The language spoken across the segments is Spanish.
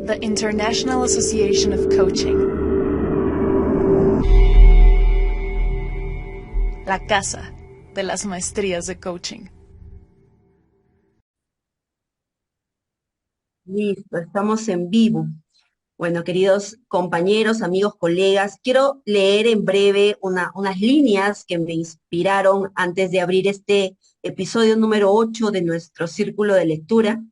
the International Association of Coaching. La casa de las maestrías de coaching. Listo, estamos en vivo. Bueno, queridos compañeros, amigos, colegas, quiero leer en breve unas líneas que me inspiraron antes de abrir este episodio número 8 de nuestro círculo de lectura.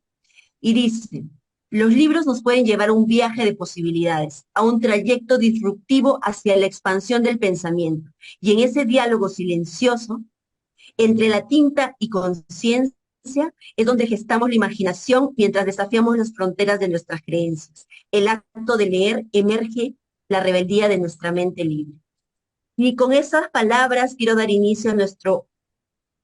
Y dice: los libros nos pueden llevar a un viaje de posibilidades, a un trayecto disruptivo hacia la expansión del pensamiento. Y en ese diálogo silencioso, entre la tinta y conciencia, es donde gestamos la imaginación mientras desafiamos las fronteras de nuestras creencias. El acto de leer emerge la rebeldía de nuestra mente libre. Y con esas palabras quiero dar inicio a nuestro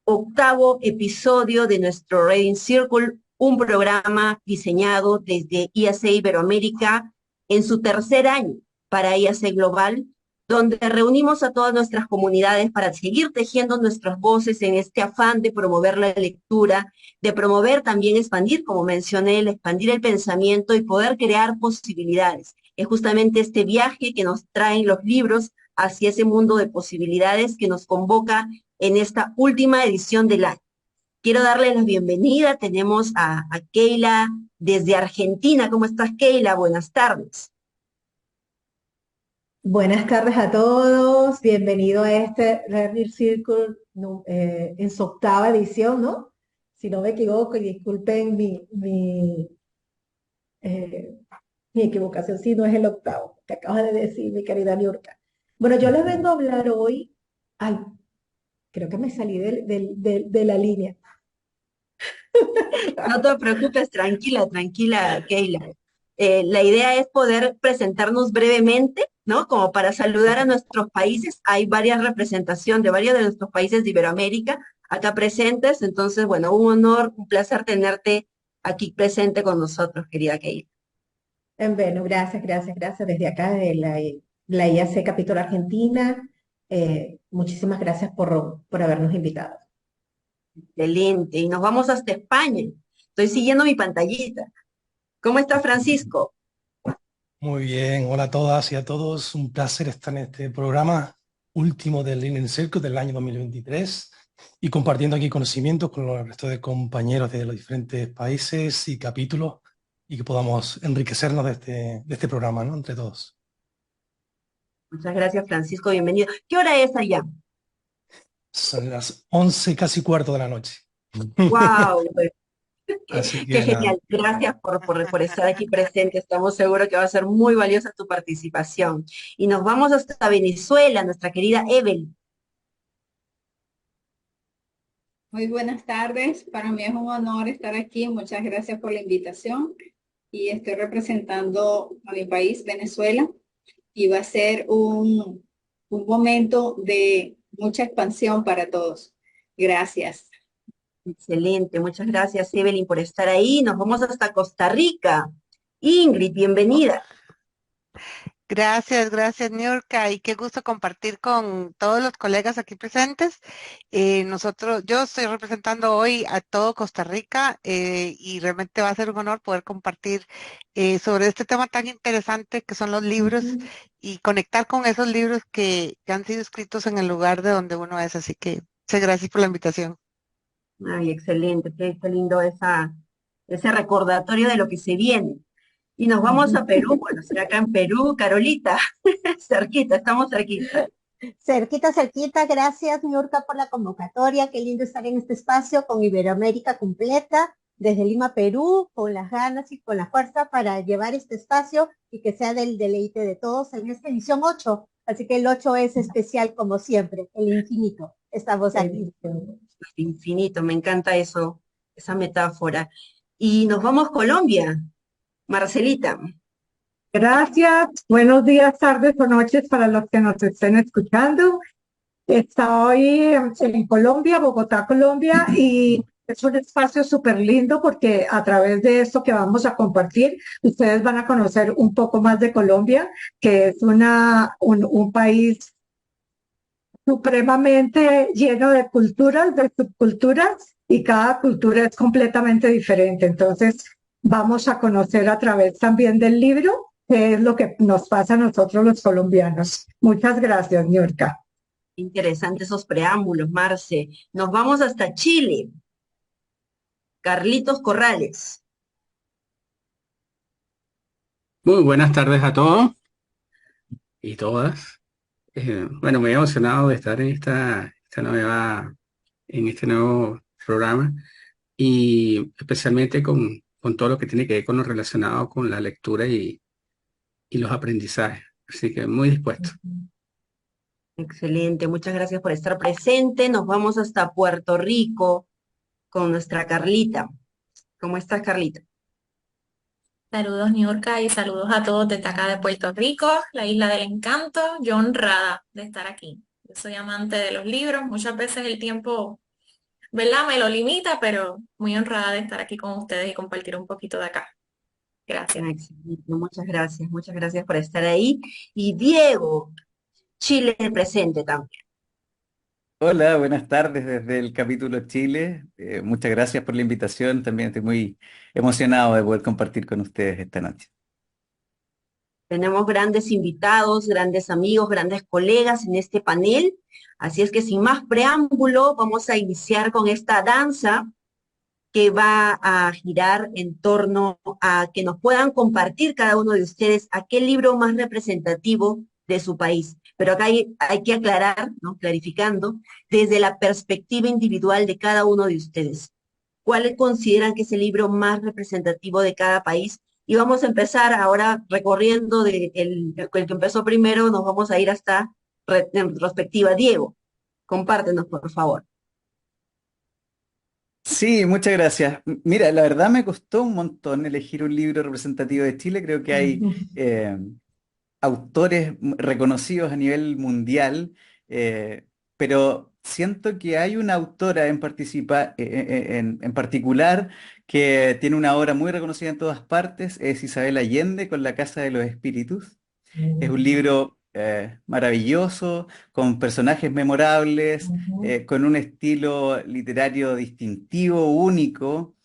8º episodio de nuestro Reading Circle, un programa diseñado desde IAC Iberoamérica en su 3er año para IAC Global, donde reunimos a todas nuestras comunidades para seguir tejiendo nuestras voces en este afán de promover la lectura, de promover también expandir, como mencioné, expandir el pensamiento y poder crear posibilidades. Es justamente este viaje que nos traen los libros hacia ese mundo de posibilidades que nos convoca en esta última edición del año. Quiero darle la bienvenida. Tenemos a Keila desde Argentina. ¿Cómo estás, Keila? Buenas tardes. Buenas tardes a todos, bienvenido a este Learning Circle en su 8ª edición, ¿no? Si no me equivoco, y disculpen mi equivocación, si no es el 8º, que acabas de decir, mi querida Niurka. Bueno, yo les vengo a hablar hoy, creo que me salí de la línea. No te preocupes, tranquila, Keila. La idea es poder presentarnos brevemente, ¿no? Como para saludar a nuestros países. Hay varias representaciones de varios de nuestros países de Iberoamérica acá presentes. Entonces, bueno, un honor, un placer tenerte aquí presente con nosotros, querida Keila. Bueno, gracias. Desde acá, de la IAC Capítulo Argentina, muchísimas gracias por habernos invitado. Excelente. Y nos vamos hasta España. Estoy siguiendo mi pantallita. ¿Cómo está Francisco? Muy bien, hola a todas y a todos. Un placer estar en este programa último del Learning Circle del año 2023 y compartiendo aquí conocimientos con los restos de compañeros de los diferentes países y capítulos y que podamos enriquecernos de este programa, ¿no? Entre todos. Muchas gracias, Francisco. Bienvenido. ¿Qué hora es allá? Son las 11, casi cuarto de la noche. ¡Wow! Así Qué que nada. genial. Gracias por estar aquí presente. Estamos seguros que va a ser muy valiosa tu participación. Y nos vamos hasta Venezuela, nuestra querida Evelyn. Muy buenas tardes. Para mí es un honor estar aquí. Muchas gracias por la invitación. Y estoy representando a mi país, Venezuela. Y va a ser un momento de mucha expansión para todos. Gracias. Excelente. Muchas gracias, Evelyn, por estar ahí. Nos vamos hasta Costa Rica. Ingrid, bienvenida. Gracias, Niurka, y qué gusto compartir con todos los colegas aquí presentes. Yo estoy representando hoy a todo Costa Rica y realmente va a ser un honor poder compartir sobre este tema tan interesante que son los libros y conectar con esos libros que han sido escritos en el lugar de donde uno es. Así que muchas gracias por la invitación. Ay, excelente. Qué lindo ese recordatorio de lo que se viene. Y nos vamos a Perú. Bueno, será acá en Perú, Carolita. Cerquita, estamos cerquita. Cerquita, gracias Niurka por la convocatoria, qué lindo estar en este espacio con Iberoamérica completa, desde Lima, Perú, con las ganas y con la fuerza para llevar este espacio y que sea del deleite de todos en esta edición 8, así que el 8 es especial como siempre, el infinito, estamos aquí. El infinito, me encanta eso, esa metáfora. Y nos vamos a Colombia, Marcelita. Gracias, buenos días, tardes o noches para los que nos estén escuchando. Estoy en Colombia, Bogotá, Colombia, y es un espacio súper lindo porque a través de esto que vamos a compartir, ustedes van a conocer un poco más de Colombia, que es un país supremamente lleno de culturas, de subculturas, y cada cultura es completamente diferente. Entonces, vamos a conocer a través también del libro qué es lo que nos pasa a nosotros los colombianos. Muchas gracias, Niurka. Interesantes esos preámbulos, Marce. Nos vamos hasta Chile. Carlitos Corrales. Muy buenas tardes a todos y todas. Bueno, muy emocionado de estar en en este nuevo programa y especialmente con todo lo que tiene que ver con lo relacionado con la lectura y los aprendizajes. Así que muy dispuesto. Excelente, muchas gracias por estar presente. Nos vamos hasta Puerto Rico con nuestra Carlita. ¿Cómo estás, Carlita? Saludos, Niurka, y saludos a todos desde acá de Puerto Rico, la isla del encanto. Yo honrada de estar aquí. Yo soy amante de los libros. Muchas veces el tiempo, ¿verdad? Me lo limita, pero muy honrada de estar aquí con ustedes y compartir un poquito de acá. Gracias. Excelente, muchas gracias por estar ahí. Y Diego, Chile presente también. Hola, buenas tardes desde el capítulo Chile. Muchas gracias por la invitación. También estoy muy emocionado de poder compartir con ustedes esta noche. Tenemos grandes invitados, grandes amigos, grandes colegas en este panel. Así es que sin más preámbulo, vamos a iniciar con esta danza que va a girar en torno a que nos puedan compartir cada uno de ustedes aquel libro más representativo de su país. Pero acá hay que aclarar, ¿no? Clarificando, desde la perspectiva individual de cada uno de ustedes. ¿Cuál consideran que es el libro más representativo de cada país? Y vamos a empezar ahora recorriendo el que empezó primero, nos vamos a ir hasta en retrospectiva. Diego, compártenos, por favor. Sí, muchas gracias. Mira, la verdad me costó un montón elegir un libro representativo de Chile. Creo que hay autores reconocidos a nivel mundial, pero siento que hay una autora en particular que tiene una obra muy reconocida en todas partes, es Isabel Allende con La Casa de los Espíritus. Es un libro maravilloso, con personajes memorables, con un estilo literario distintivo, único.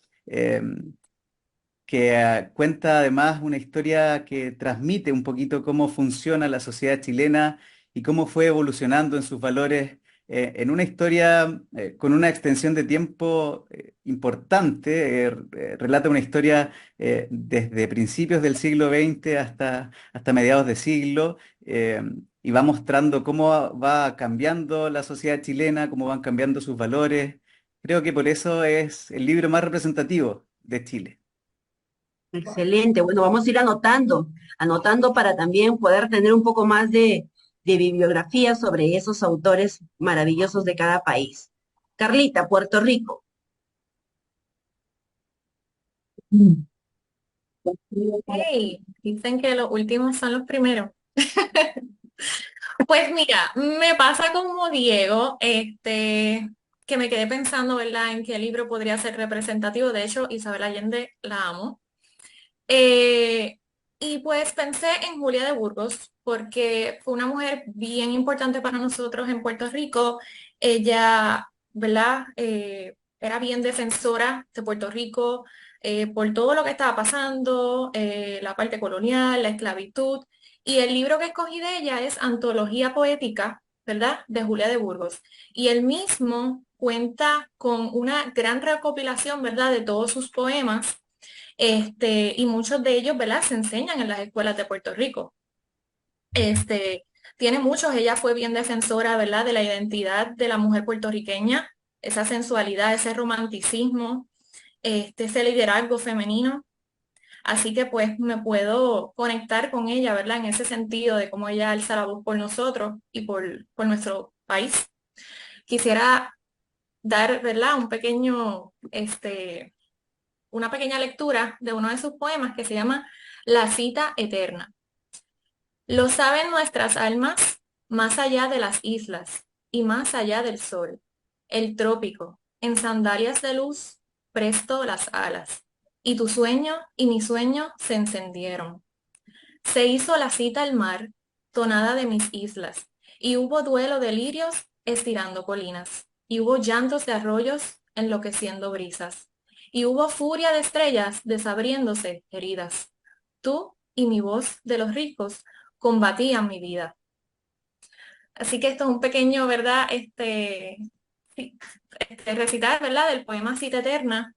Que cuenta además una historia que transmite un poquito cómo funciona la sociedad chilena y cómo fue evolucionando en sus valores, en una historia con una extensión de tiempo importante. Relata una historia desde principios del siglo XX hasta mediados de siglo, y va mostrando cómo va cambiando la sociedad chilena, cómo van cambiando sus valores. Creo que por eso es el libro más representativo de Chile. Excelente. Bueno, vamos a ir anotando para también poder tener un poco más de bibliografía sobre esos autores maravillosos de cada país. Carlita, Puerto Rico. Hey, dicen que los últimos son los primeros. Pues mira, me pasa como Diego, que me quedé pensando, ¿verdad?, en qué libro podría ser representativo. De hecho, Isabel Allende la amo. Eh, y pues pensé en Julia de Burgos, porque fue una mujer bien importante para nosotros en Puerto Rico. Ella, ¿verdad? Era bien defensora de Puerto Rico por todo lo que estaba pasando, la parte colonial, la esclavitud. Y el libro que escogí de ella es Antología Poética, ¿verdad?, de Julia de Burgos. Y él mismo cuenta con una gran recopilación, ¿verdad?, de todos sus poemas, y muchos de ellos, ¿verdad?, se enseñan en las escuelas de Puerto Rico. Tiene muchos, ella fue bien defensora, ¿verdad?, de la identidad de la mujer puertorriqueña, esa sensualidad, ese romanticismo, ese liderazgo femenino. Así que pues me puedo conectar con ella, ¿verdad?, en ese sentido de cómo ella alza la voz por nosotros y por nuestro país. Quisiera dar, ¿verdad?, una pequeña lectura de uno de sus poemas que se llama La cita eterna. Lo saben nuestras almas más allá de las islas y más allá del sol. El trópico, en sandalias de luz, presto las alas. Y tu sueño y mi sueño se encendieron. Se hizo la cita al mar, tonada de mis islas, y hubo duelo de lirios estirando colinas, y hubo llantos de arroyos enloqueciendo brisas. y hubo furia de estrellas desabriéndose heridas. Tú y mi voz de los ricos combatían mi vida. Así que esto es un pequeño, ¿verdad? Sí, recital, ¿verdad? Del poema Cita Eterna,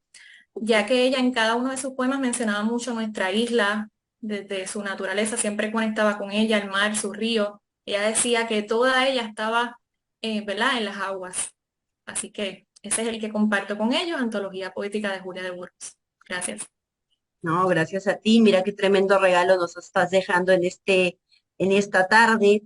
ya que ella en cada uno de sus poemas mencionaba mucho nuestra isla, desde su naturaleza, siempre conectaba con ella, el mar, su río. Ella decía que toda ella estaba, ¿verdad? En las aguas. Así que ese es el que comparto con ellos, Antología Poética de Julia de Burgos. Gracias. No, gracias a ti. Mira qué tremendo regalo nos estás dejando en esta tarde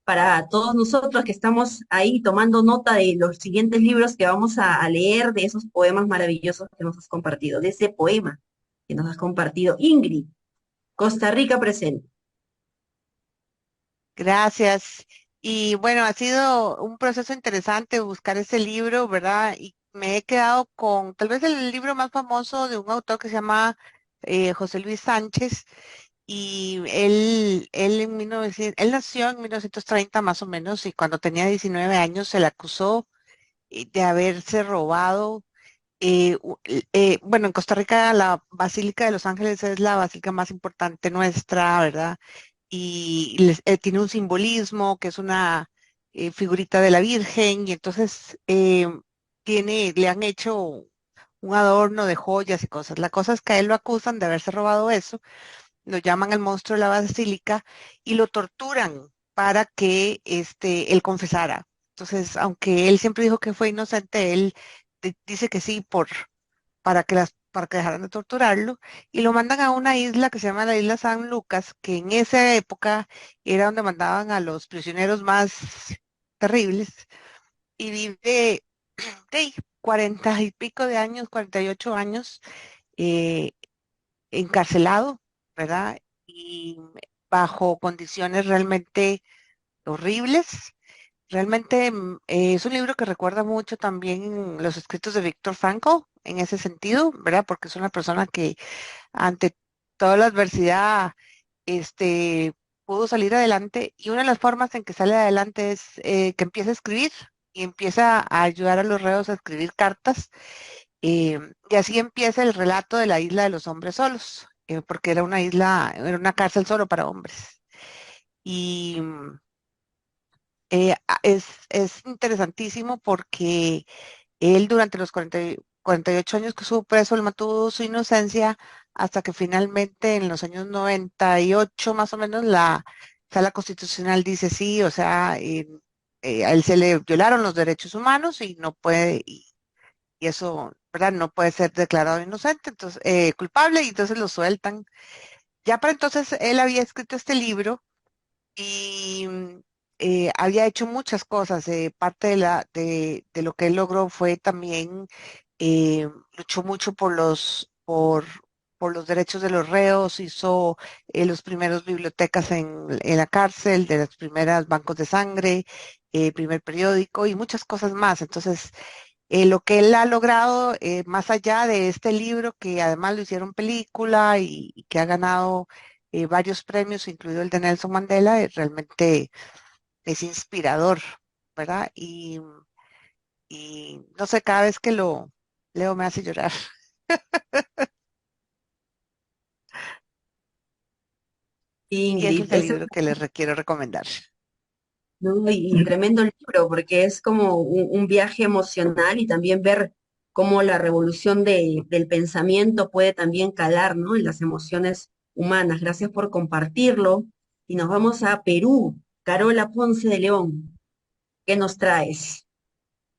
para todos nosotros que estamos ahí tomando nota de los siguientes libros que vamos a leer, de esos poemas maravillosos que nos has compartido, de ese poema que nos has compartido. Ingrid, Costa Rica presente. Gracias. Y bueno, ha sido un proceso interesante buscar ese libro, ¿verdad? Y me he quedado con tal vez el libro más famoso de un autor que se llama José Luis Sánchez. Y él nació en 1930 más o menos, y cuando tenía 19 años se le acusó de haberse robado. Bueno, en Costa Rica la Basílica de los Ángeles es la basílica más importante nuestra, ¿verdad? Y tiene un simbolismo que es una figurita de la Virgen, y entonces le han hecho un adorno de joyas y cosas. La cosa es que a él lo acusan de haberse robado eso, lo llaman el monstruo de la basílica y lo torturan para que él confesara. Entonces, aunque él siempre dijo que fue inocente, él dice que sí para que dejaran de torturarlo, y lo mandan a una isla que se llama la isla San Lucas, que en esa época era donde mandaban a los prisioneros más terribles, y vive de 40 y pico de años, 48 años, eh, encarcelado, ¿verdad? Y bajo condiciones realmente horribles. Realmente es un libro que recuerda mucho también los escritos de Viktor Frankl en ese sentido, ¿verdad? Porque es una persona que ante toda la adversidad, este, pudo salir adelante, y una de las formas en que sale adelante es que empieza a escribir y empieza a ayudar a los reos a escribir cartas, y así empieza el relato de la isla de los hombres solos, porque era una isla, era una cárcel solo para hombres. Y es interesantísimo porque él durante los 48 años que estuvo preso, él mantuvo su inocencia hasta que finalmente en los años 98 más o menos la Sala Constitucional dice sí, o sea, a él se le violaron los derechos humanos y no puede, y eso, ¿verdad? No puede ser declarado inocente, entonces, culpable, y entonces lo sueltan. Ya para entonces él había escrito este libro y había hecho muchas cosas. Parte de lo que él logró fue también, luchó mucho por los derechos de los reos, hizo los primeros bibliotecas en la cárcel, de las primeras bancos de sangre, primer periódico y muchas cosas más. Entonces, lo que él ha logrado, más allá de este libro, que además lo hicieron película y que ha ganado varios premios, incluido el de Nelson Mandela, realmente es inspirador, ¿verdad? Y no sé, cada vez que lo leo me hace llorar. Y ese es Ingrid, el ese libro que les quiero recomendar. ¿no? Y tremendo libro, porque es como un viaje emocional y también ver cómo la revolución del pensamiento puede también calar, ¿no? En las emociones humanas. Gracias por compartirlo. Y nos vamos a Perú. Carola Ponce de León, ¿qué nos traes?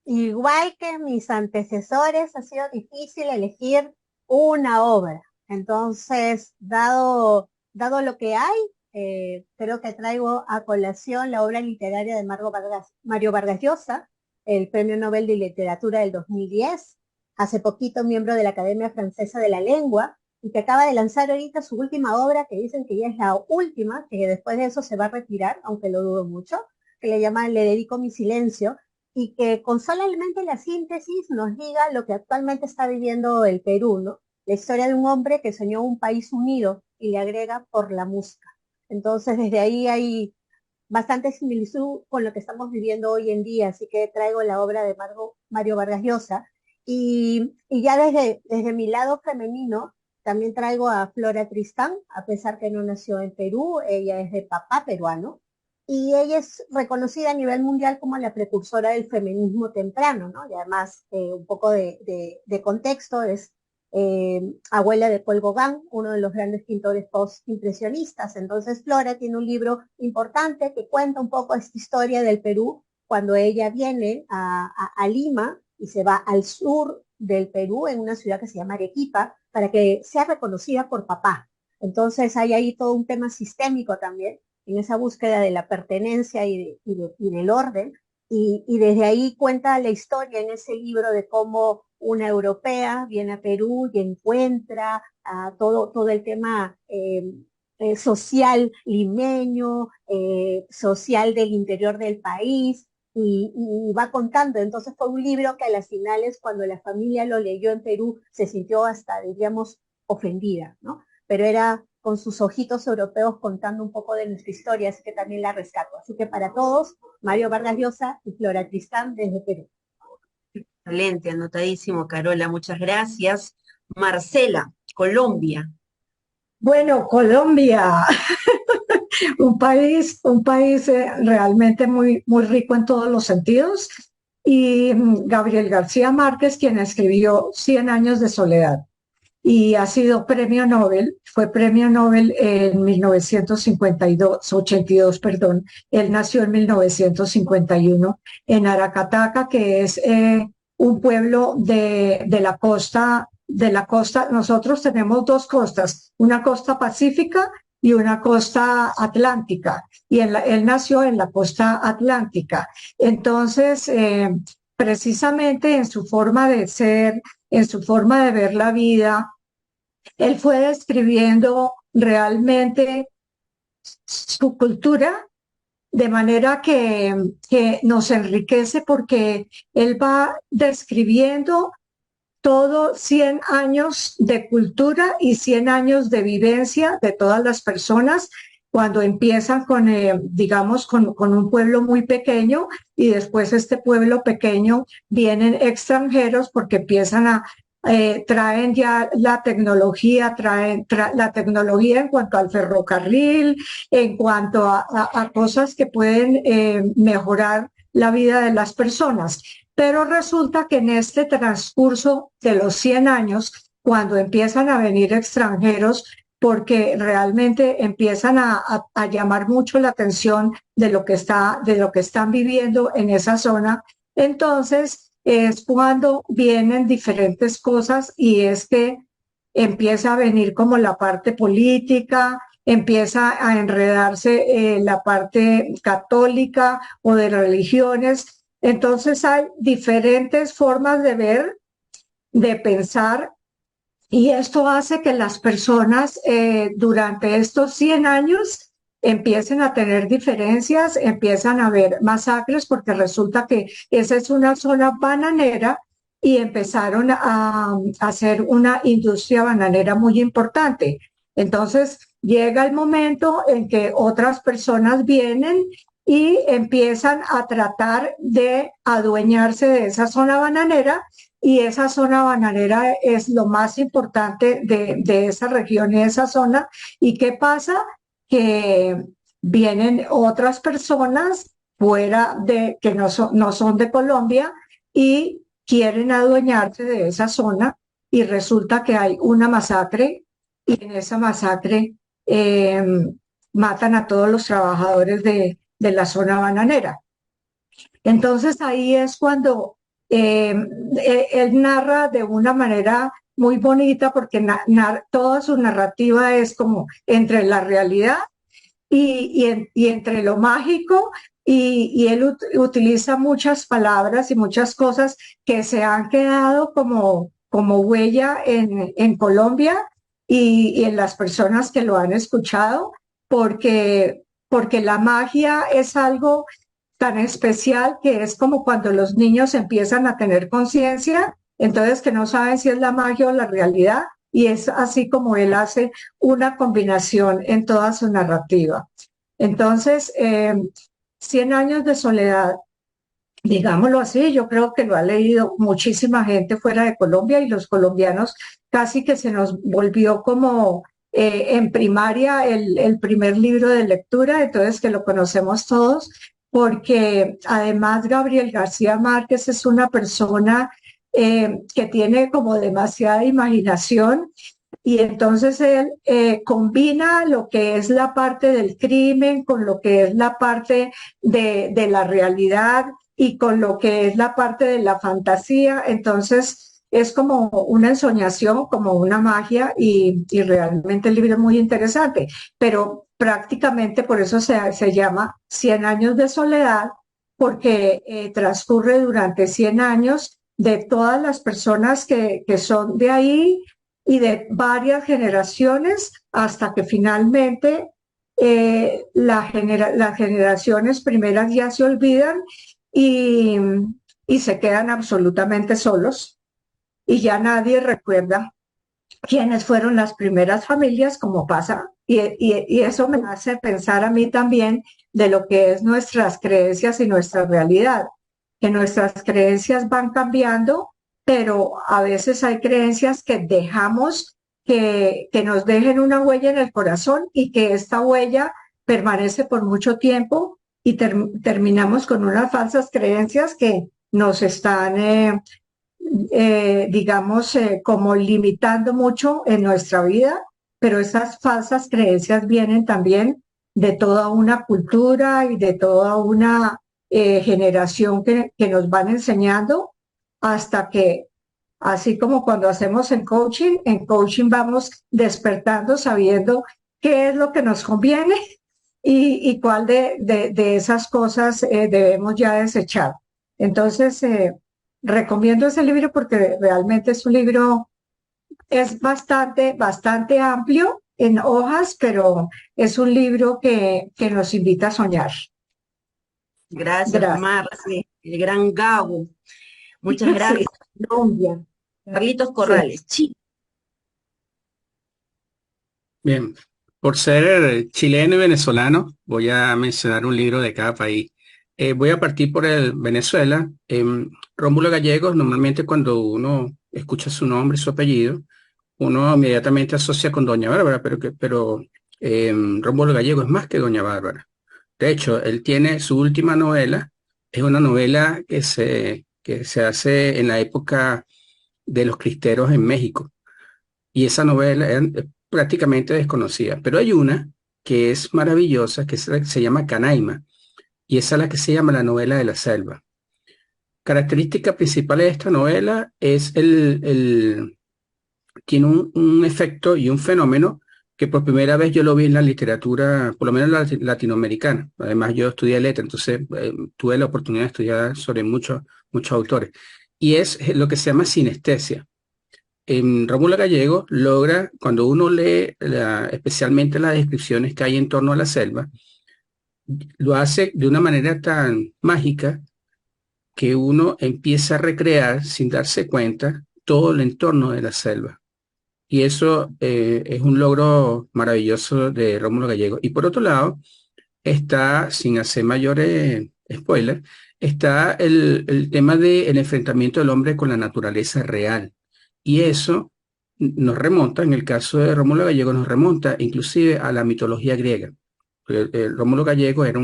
Igual que mis antecesores, ha sido difícil elegir una obra. Entonces, dado lo que hay, creo que traigo a colación la obra literaria de Mario Vargas Llosa, el Premio Nobel de Literatura del 2010, hace poquito miembro de la Academia Francesa de la Lengua, y que acaba de lanzar ahorita su última obra, que dicen que ya es la última, que después de eso se va a retirar, aunque lo dudo mucho, que le llaman Le dedico mi silencio, y que con solamente la síntesis nos diga lo que actualmente está viviendo el Perú, ¿no? La historia de un hombre que soñó un país unido, y le agrega por la música. Entonces, desde ahí hay bastante similitud con lo que estamos viviendo hoy en día, así que traigo la obra de Mario Vargas Llosa. Y ya desde mi lado femenino, también traigo a Flora Tristán, a pesar que no nació en Perú, ella es de papá peruano, y ella es reconocida a nivel mundial como la precursora del feminismo temprano, ¿no? Y además, un poco de contexto, es abuela de Paul Gauguin, uno de los grandes pintores post-impresionistas. Entonces, Flora tiene un libro importante que cuenta un poco esta historia del Perú cuando ella viene a Lima y se va al sur del Perú, en una ciudad que se llama Arequipa, para que sea reconocida por papá. Entonces hay ahí todo un tema sistémico también, en esa búsqueda de la pertenencia y del orden, y desde ahí cuenta la historia en ese libro de cómo una europea viene a Perú y encuentra todo el tema social limeño, social del interior del país, y va contando. Entonces fue un libro que a las finales, cuando la familia lo leyó en Perú, se sintió hasta, diríamos, ofendida, ¿no? Pero era con sus ojitos europeos contando un poco de nuestra historia, así que también la rescato. Así que para todos, Mario Vargas Llosa y Flora Tristán desde Perú. Excelente, anotadísimo, Carola, muchas gracias. Marcela, Colombia. Bueno, Colombia, un país realmente muy, muy rico en todos los sentidos. Y Gabriel García Márquez, quien escribió 100 años de soledad, y ha sido premio Nobel, fue premio Nobel en 1982, perdón. Él nació en 1951 en Aracataca, que es un pueblo de la costa. Nosotros tenemos dos costas, una costa pacífica y una costa atlántica, y él nació en la costa atlántica. Entonces, precisamente en su forma de ser, en su forma de ver la vida, él fue describiendo realmente su cultura de manera que nos enriquece, porque él va describiendo todo 100 años de cultura y 100 años de vivencia de todas las personas, cuando empiezan digamos, con un pueblo muy pequeño, y después este pueblo pequeño vienen extranjeros porque empiezan traen ya la tecnología, la tecnología en cuanto al ferrocarril, en cuanto a cosas que pueden mejorar la vida de las personas. Pero resulta que en este transcurso de los 100 años, cuando empiezan a venir extranjeros, porque realmente empiezan a llamar mucho la atención de lo que están viviendo en esa zona, entonces es cuando vienen diferentes cosas, y es que empieza a venir como la parte política, empieza a enredarse la parte católica o de religiones. Entonces hay diferentes formas de ver, de pensar, y esto hace que las personas durante estos 100 años empiecen a tener diferencias, empiezan a haber masacres, porque resulta que esa es una zona bananera y empezaron a hacer una industria bananera muy importante. Entonces llega el momento en que otras personas vienen y empiezan a tratar de adueñarse de esa zona bananera, y esa zona bananera es lo más importante de esa región y esa zona. ¿Y qué pasa? Que vienen otras personas fuera que no son de Colombia y quieren adueñarse de esa zona, y resulta que hay una masacre, y en esa masacre matan a todos los trabajadores de la zona bananera. Entonces ahí es cuando él narra de una manera muy bonita, porque toda su narrativa es como entre la realidad y entre lo mágico, y él utiliza muchas palabras y muchas cosas que se han quedado como huella en Colombia y en las personas que lo han escuchado, porque la magia es algo tan especial, que es como cuando los niños empiezan a tener conciencia, entonces que no saben si es la magia o la realidad, y es así como él hace una combinación en toda su narrativa. Entonces, 100 años de soledad digámoslo así, yo creo que lo ha leído muchísima gente fuera de Colombia y los colombianos casi que se nos volvió como en primaria el primer libro de lectura, entonces que lo conocemos todos, porque además Gabriel García Márquez es una persona que tiene como demasiada imaginación y entonces él combina lo que es la parte del crimen con lo que es la parte de la realidad y con lo que es la parte de la fantasía. Entonces es como una ensoñación, como una magia y realmente el libro es muy interesante, pero prácticamente por eso se llama Cien años de soledad, porque transcurre durante 100 años de todas las personas que son de ahí y de varias generaciones hasta que finalmente las generaciones primeras ya se olvidan y, y se quedan absolutamente solos y ya nadie recuerda quiénes fueron las primeras familias, como pasa, y eso me hace pensar a mí también de lo que es nuestras creencias y nuestra realidad, que nuestras creencias van cambiando, pero a veces hay creencias que dejamos que nos dejen una huella en el corazón y que esta huella permanece por mucho tiempo y terminamos con unas falsas creencias que nos están digamos, como limitando mucho en nuestra vida, pero esas falsas creencias vienen también de toda una cultura y de toda una generación que nos van enseñando hasta que, así como cuando hacemos en coaching vamos despertando sabiendo qué es lo que nos conviene y cuál de esas cosas debemos ya desechar. Entonces, recomiendo ese libro porque realmente es un libro, es bastante amplio en hojas, pero es un libro que nos invita a soñar. Gracias, Gracias. Marce, el gran Gabo. Muchas gracias, Colombia. Carlitos Corrales, Chile. Bien, por ser chileno y venezolano, voy a mencionar un libro de cada país. Voy a partir por el Venezuela. Rómulo Gallegos, normalmente cuando uno escucha su nombre y su apellido, uno inmediatamente asocia con Doña Bárbara, pero Rómulo Gallegos es más que Doña Bárbara. De hecho, él tiene su última novela, es una novela que se hace en la época de los cristeros en México. Y esa novela es prácticamente desconocida, pero hay una que es maravillosa, se llama Canaima, y esa es la que se llama la novela de la selva. Característica principal de esta novela es tiene un efecto y un fenómeno que por primera vez yo lo vi en la literatura, por lo menos latinoamericana. Además, yo estudié letra, entonces tuve la oportunidad de estudiar sobre muchos autores. Y es lo que se llama sinestesia. Rómulo Gallego logra, cuando uno lee especialmente las descripciones que hay en torno a la selva, lo hace de una manera tan mágica que uno empieza a recrear sin darse cuenta todo el entorno de la selva. Y eso es un logro maravilloso de Rómulo Gallego. Y por otro lado, está, sin hacer mayores spoilers, está el tema del enfrentamiento del hombre con la naturaleza real. Y eso nos remonta, en el caso de Rómulo Gallego, nos remonta inclusive a la mitología griega. Rómulo Gallego era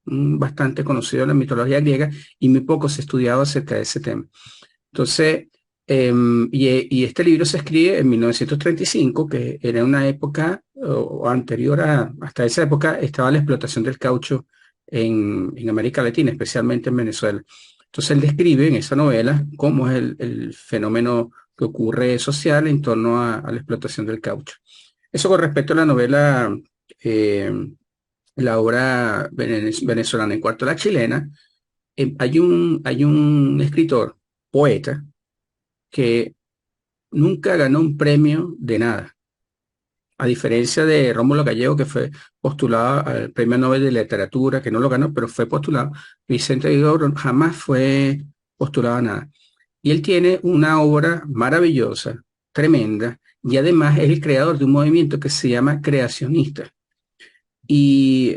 bastante conocido en la mitología griega y muy poco se estudiaba acerca de ese tema. Entonces, y este libro se escribe en 1935, que era una época o anterior hasta esa época, estaba la explotación del caucho en América Latina, especialmente en Venezuela. Entonces él describe en esa novela cómo es el fenómeno que ocurre social en torno a la explotación del caucho. Eso con respecto a la novela, la obra venezolana. En cuanto a la chilena, hay un escritor, poeta, que nunca ganó un premio de nada. A diferencia de Rómulo Gallego, que fue postulado al Premio Nobel de Literatura, que no lo ganó, pero fue postulado, Vicente Huidobro jamás fue postulado a nada. Y él tiene una obra maravillosa, tremenda, y además es el creador de un movimiento que se llama creacionista. Y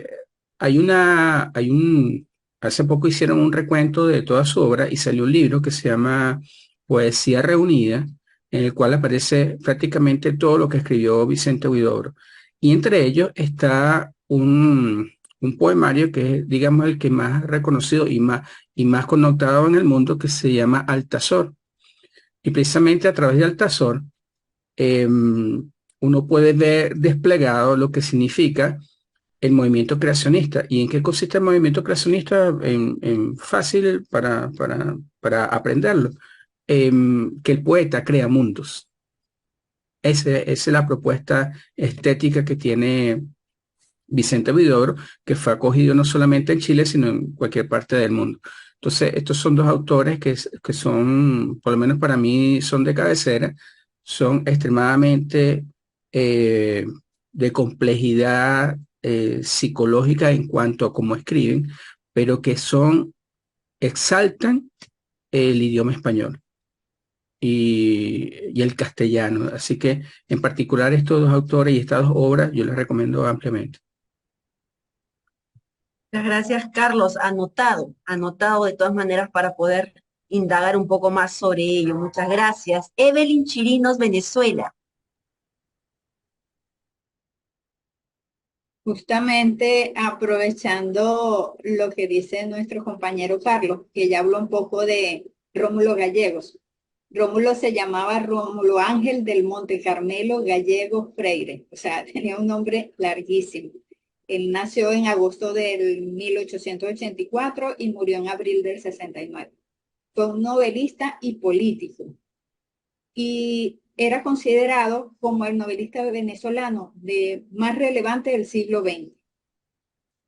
hay un hace poco hicieron un recuento de toda su obra y salió un libro que se llama Poesía Reunida, en el cual aparece prácticamente todo lo que escribió Vicente Huidobro. Y entre ellos está un poemario que es, digamos, el que más reconocido y más connotado en el mundo, que se llama Altazor. Y precisamente a través de Altazor, uno puede ver desplegado lo que significa el movimiento creacionista. ¿Y en qué consiste el movimiento creacionista? Fácil para aprenderlo. Que el poeta crea mundos. Esa es la propuesta estética que tiene Vicente Huidobro, que fue acogido no solamente en Chile, sino en cualquier parte del mundo. Entonces, estos son dos autores que son, por lo menos para mí, son de cabecera, son extremadamente de complejidad psicológica en cuanto a cómo escriben, pero que exaltan el idioma español y el castellano. Así que, en particular, estos dos autores y estas dos obras, yo les recomiendo ampliamente. Muchas gracias, Carlos. Anotado de todas maneras para poder indagar un poco más sobre ello. Muchas gracias. Evelyn Chirinos, Venezuela. Justamente aprovechando lo que dice nuestro compañero Carlos, que ya habló un poco de Rómulo Gallegos. Rómulo se llamaba Rómulo Ángel del Monte Carmelo Gallegos Freire, o sea, tenía un nombre larguísimo. Él nació en agosto del 1884 y murió en abril del 69. Fue un novelista y político. Y era considerado como el novelista venezolano más relevante del siglo XX.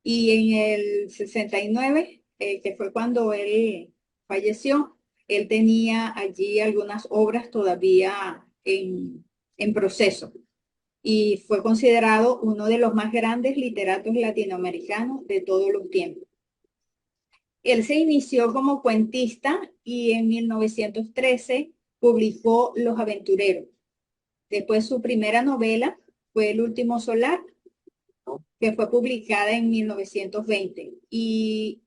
Y en el 69, que fue cuando él falleció, él tenía allí algunas obras todavía en proceso. Y fue considerado uno de los más grandes literatos latinoamericanos de todos los tiempos. Él se inició como cuentista y en 1913 publicó Los Aventureros. Después su primera novela fue El Último Solar, que fue publicada en 1920. Y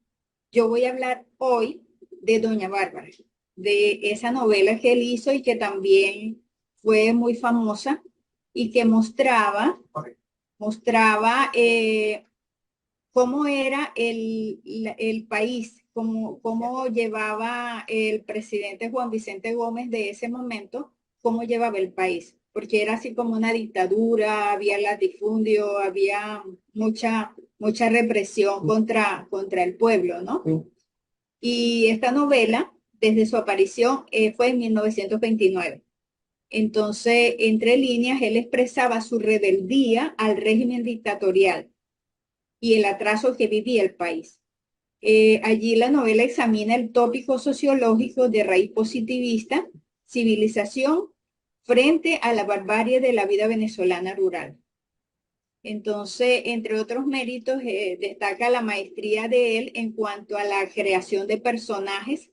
yo voy a hablar hoy de Doña Bárbara, de esa novela que él hizo y que también fue muy famosa y que mostraba cómo era el país, cómo llevaba el presidente Juan Vicente Gómez de ese momento, cómo llevaba el país, porque era así como una dictadura, había latifundio, había mucha represión contra el pueblo, ¿no? Y esta novela, desde su aparición, fue en 1929. Entonces, entre líneas, él expresaba su rebeldía al régimen dictatorial y el atraso que vivía el país. Allí la novela examina el tópico sociológico de raíz positivista, civilización, frente a la barbarie de la vida venezolana rural. Entonces, entre otros méritos, destaca la maestría de él en cuanto a la creación de personajes,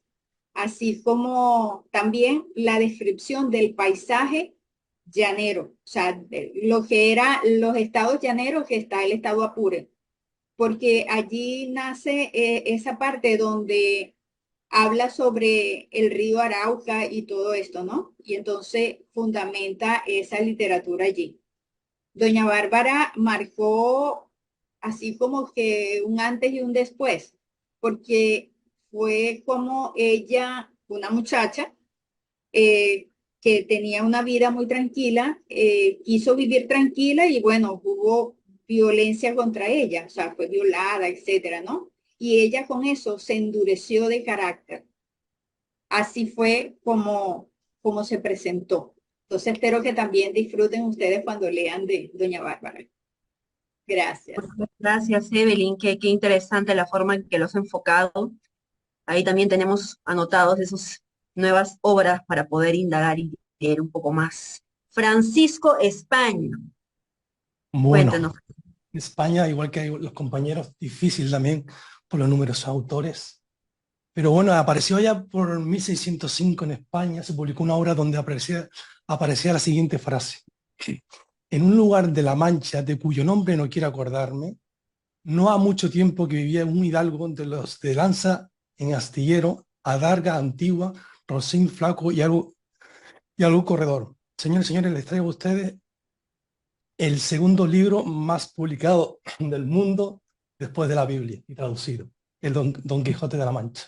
así como también la descripción del paisaje llanero, o sea, lo que eran los estados llaneros, que está el estado Apure, porque allí nace esa parte donde habla sobre el río Arauca y todo esto, ¿no? Y entonces fundamenta esa literatura allí. Doña Bárbara marcó así como que un antes y un después, porque fue como ella, una muchacha que tenía una vida muy tranquila, quiso vivir tranquila y bueno, hubo violencia contra ella, o sea, fue violada, etcétera, ¿no? Y ella con eso se endureció de carácter. Así fue como se presentó. Entonces espero que también disfruten ustedes cuando lean de Doña Bárbara. Gracias. Gracias, Evelyn. Qué interesante la forma en que los has enfocado. Ahí también tenemos anotados esas nuevas obras para poder indagar y leer un poco más. Francisco España. Bueno, Cuéntanos. en España, igual que los compañeros, difícil también por los numerosos autores. Pero bueno, apareció ya por 1605 en España, se publicó una obra donde aparecía la siguiente frase. En un lugar de la Mancha de cuyo nombre no quiero acordarme, No ha mucho tiempo que vivía un hidalgo de los de Lanza en Astillero, Adarga, Antigua, Rosín, Flaco y algo corredor. Señores y señores, les traigo a ustedes el segundo libro más publicado del mundo después de la Biblia y traducido, el Don Quijote de la Mancha.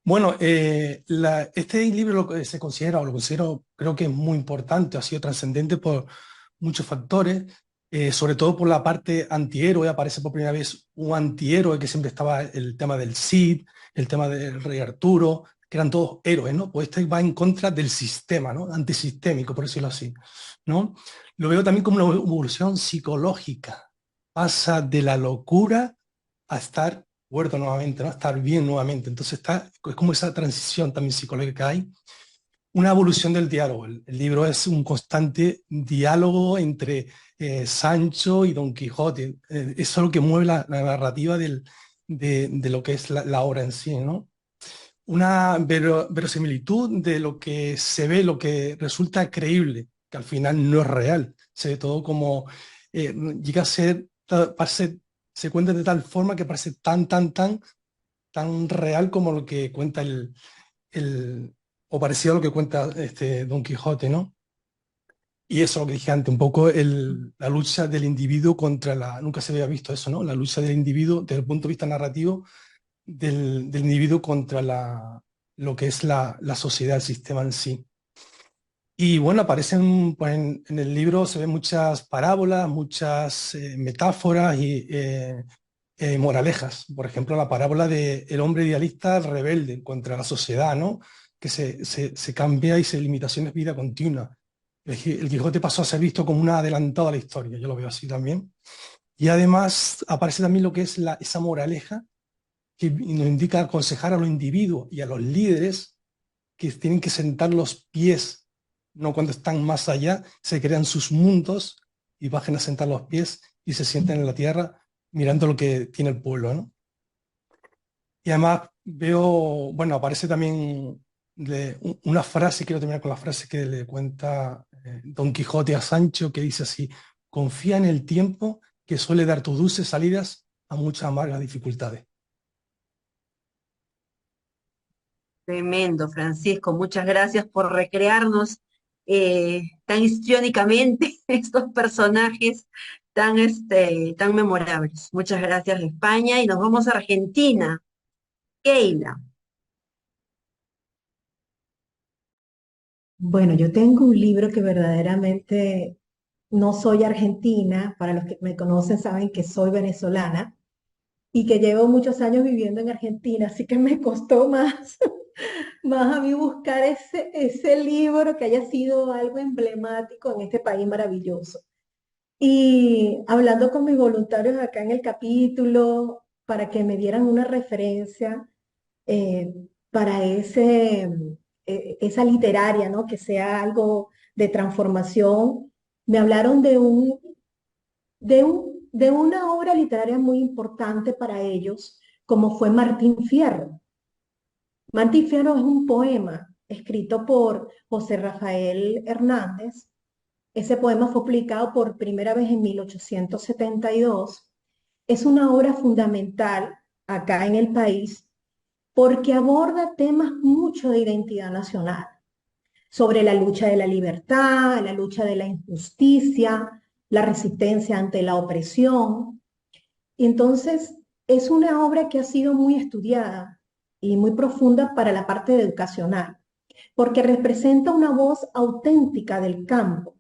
Bueno, este libro lo que se considera, o lo considero, creo que es muy importante, ha sido trascendente por muchos factores, sobre todo por la parte antihéroe. Aparece por primera vez un antihéroe, que siempre estaba el tema del Cid, el tema del rey Arturo, que eran todos héroes, ¿no? Pues este va en contra del sistema, ¿no? Antisistémico, por decirlo así, ¿no? Lo veo también como una evolución psicológica. Pasa de la locura a estar cuerdo nuevamente, ¿no? A estar bien nuevamente. Entonces es como esa transición también psicológica que hay. Una evolución del diálogo. El libro es un constante diálogo entre Sancho y Don Quijote. Eso es lo que mueve la narrativa de lo que es la obra en sí, ¿no? Una verosimilitud de lo que se ve, lo que resulta creíble, que al final no es real. Se ve todo como llega a ser, se cuenta de tal forma que parece tan real como lo que cuenta o parecido a lo que cuenta Don Quijote, ¿no? Y eso es lo que dije antes, un poco la lucha del individuo nunca se había visto eso, ¿no? La lucha del individuo desde el punto de vista narrativo del individuo contra lo que es la sociedad, el sistema en sí. Y bueno, aparecen, pues, en el libro se ven muchas parábolas, muchas metáforas y moralejas. Por ejemplo, la parábola del hombre idealista rebelde contra la sociedad, ¿no? Que se cambia y se limitaciones vida continua. El Quijote pasó a ser visto como un adelantado a la historia, yo lo veo así también. Y además aparece también lo que es esa moraleja que nos indica aconsejar a los individuos y a los líderes que tienen que sentar los pies, no cuando están más allá, se crean sus mundos y bajen a sentar los pies y se sienten en la tierra mirando lo que tiene el pueblo, ¿no? Y además veo, bueno, aparece también una frase, quiero terminar con la frase que le cuenta Don Quijote a Sancho, que dice así: confía en el tiempo que suele dar tus dulces salidas a muchas amargas dificultades. Tremendo, Francisco. Muchas gracias por recrearnos tan histriónicamente estos personajes tan memorables. Muchas gracias, España. Y nos vamos a Argentina. Keila. Bueno, yo tengo un libro que verdaderamente no soy argentina. Para los que me conocen saben que soy venezolana y que llevo muchos años viviendo en Argentina, así que me costó más, más a mí buscar ese libro que haya sido algo emblemático en este país maravilloso. Y hablando con mis voluntarios acá en el capítulo, para que me dieran una referencia eh, para esa literaria, ¿no? Que sea algo de transformación, me hablaron de una obra literaria muy importante para ellos, como fue Martín Fierro. Martín Fierro es un poema escrito por José Rafael Hernández. Ese poema fue publicado por primera vez en 1872. Es una obra fundamental acá en el país porque aborda temas mucho de identidad nacional, sobre la lucha de la libertad, la lucha de la injusticia, la resistencia ante la opresión. Y entonces es una obra que ha sido muy estudiada y muy profunda para la parte educacional, porque representa una voz auténtica del campo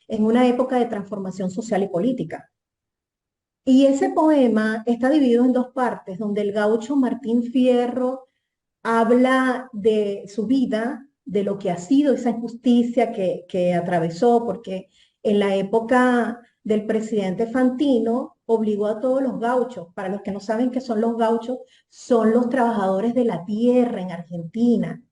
en una época de transformación social y política. Y ese poema está dividido en dos partes, donde el gaucho Martín Fierro habla de su vida, de lo que ha sido esa injusticia que atravesó, porque en la época del presidente Fantino obligó a todos los gauchos. Para los que no saben qué son los gauchos, son los trabajadores de la tierra en Argentina.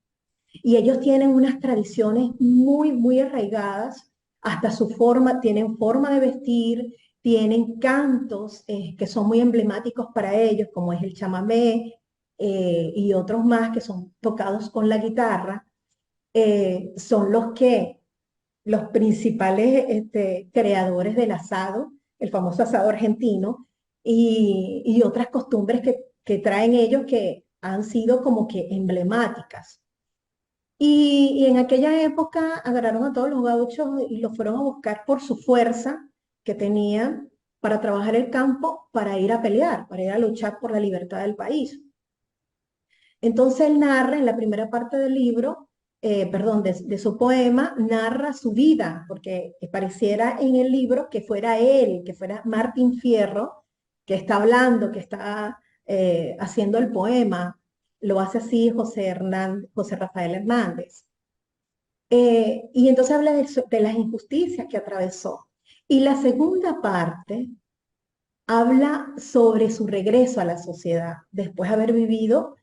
Y ellos tienen unas tradiciones muy, muy arraigadas, hasta su forma, tienen forma de vestir, tienen cantos que son muy emblemáticos para ellos, como es el chamamé, y otros más que son tocados con la guitarra. Son los principales creadores del asado, el famoso asado argentino, y otras costumbres que traen ellos que han sido como que emblemáticas. Y en aquella época agarraron a todos los gauchos y los fueron a buscar por su fuerza que tenían para trabajar el campo, para ir a pelear, para ir a luchar por la libertad del país. Entonces él narra en la primera parte del libro, perdón, de su poema, narra su vida, porque pareciera en el libro que fuera él, que fuera Martín Fierro, que está hablando, que está haciendo el poema. Lo hace así José Rafael Hernández. Y entonces habla de las injusticias que atravesó. Y la segunda parte habla sobre su regreso a la sociedad, después de haber vivido,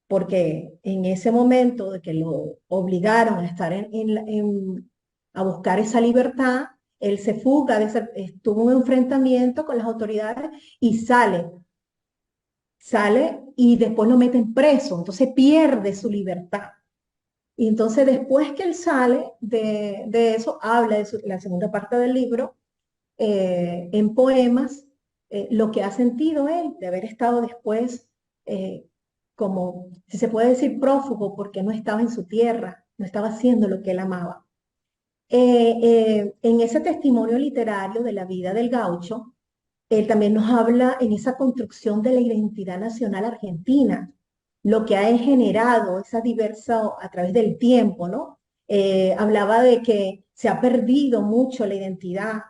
porque en ese momento de que lo obligaron a estar a buscar esa libertad, él se fuga, tuvo un enfrentamiento con las autoridades y sale y después lo meten preso, entonces pierde su libertad. Y entonces después que él sale de eso, habla de la segunda parte del libro, en poemas, lo que ha sentido él de haber estado después como, si se puede decir, prófugo, porque no estaba en su tierra, no estaba haciendo lo que él amaba. En ese testimonio literario de la vida del gaucho, él también nos habla en esa construcción de la identidad nacional argentina, lo que ha generado esa diversa a través del tiempo, ¿no? Hablaba de que se ha perdido mucho la identidad.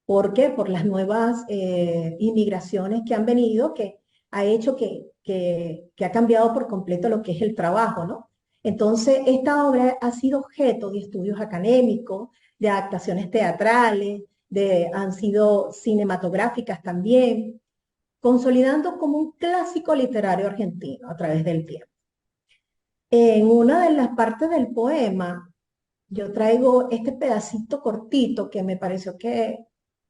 ¿Por qué? Por las nuevas inmigraciones que han venido, que ha hecho que ha cambiado por completo lo que es el trabajo, ¿no? Entonces, esta obra ha sido objeto de estudios académicos, de adaptaciones teatrales, han sido cinematográficas también, consolidando como un clásico literario argentino a través del tiempo. En una de las partes del poema, yo traigo este pedacito cortito que me pareció que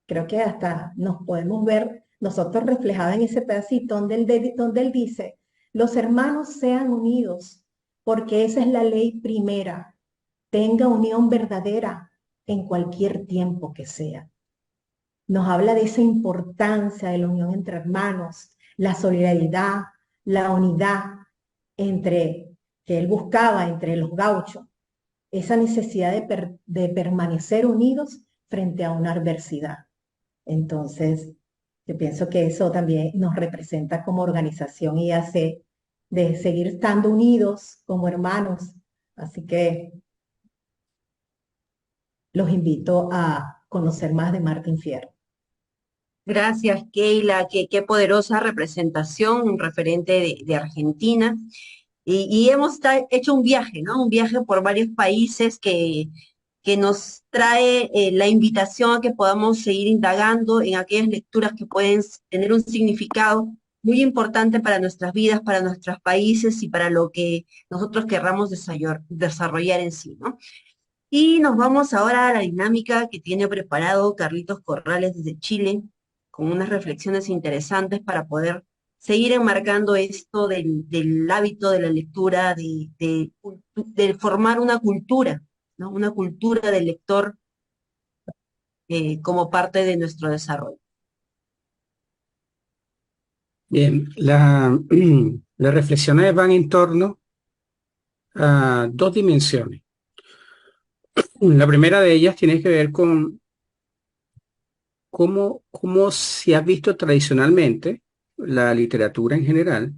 creo que hasta nos podemos ver nosotros reflejados en ese pedacito donde él dice, los hermanos sean unidos, porque esa es la ley primera, tenga unión verdadera en cualquier tiempo que sea. Nos habla de esa importancia de la unión entre hermanos, la solidaridad, la unidad que él buscaba entre los gauchos, esa necesidad de permanecer unidos frente a una adversidad. Entonces, yo pienso que eso también nos representa como organización y hace de seguir estando unidos como hermanos. Así que los invito a conocer más de Martín Fierro. Gracias, Keila. Qué poderosa representación, un referente de Argentina. Y hemos hecho un viaje, ¿no? Un viaje por varios países que nos trae la invitación a que podamos seguir indagando en aquellas lecturas que pueden tener un significado muy importante para nuestras vidas, para nuestros países y para lo que nosotros querramos desarrollar en sí, ¿no? Y nos vamos ahora a la dinámica que tiene preparado Carlitos Corrales desde Chile, con unas reflexiones interesantes para poder seguir enmarcando esto del hábito de la lectura, de formar una cultura, ¿no? Una cultura del lector como parte de nuestro desarrollo. Bien, las reflexiones van en torno a dos dimensiones. La primera de ellas tiene que ver con cómo se ha visto tradicionalmente la literatura en general,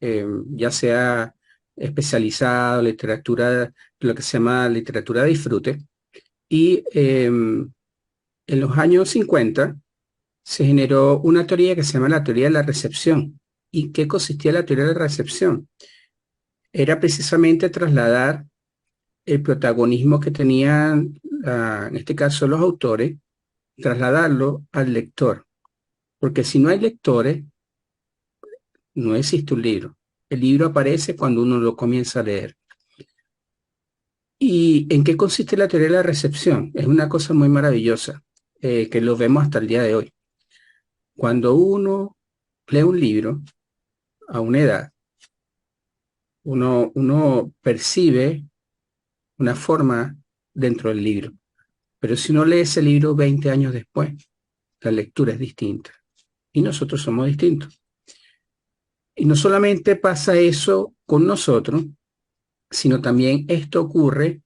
ya sea especializada, literatura, lo que se llama literatura de disfrute, y en los años 50 se generó una teoría que se llama la teoría de la recepción. ¿Y qué consistía la teoría de la recepción? Era precisamente trasladar el protagonismo que tenían, en este caso los autores, trasladarlo al lector. Porque si no hay lectores, no existe un libro. El libro aparece cuando uno lo comienza a leer. ¿Y en qué consiste la teoría de la recepción? Es una cosa muy maravillosa, que lo vemos hasta el día de hoy. Cuando uno lee un libro a una edad, uno percibe una forma dentro del libro. Pero si uno lee ese libro 20 años después, la lectura es distinta. y nosotros somos distintos. Y no solamente pasa eso con nosotros, sino también esto ocurre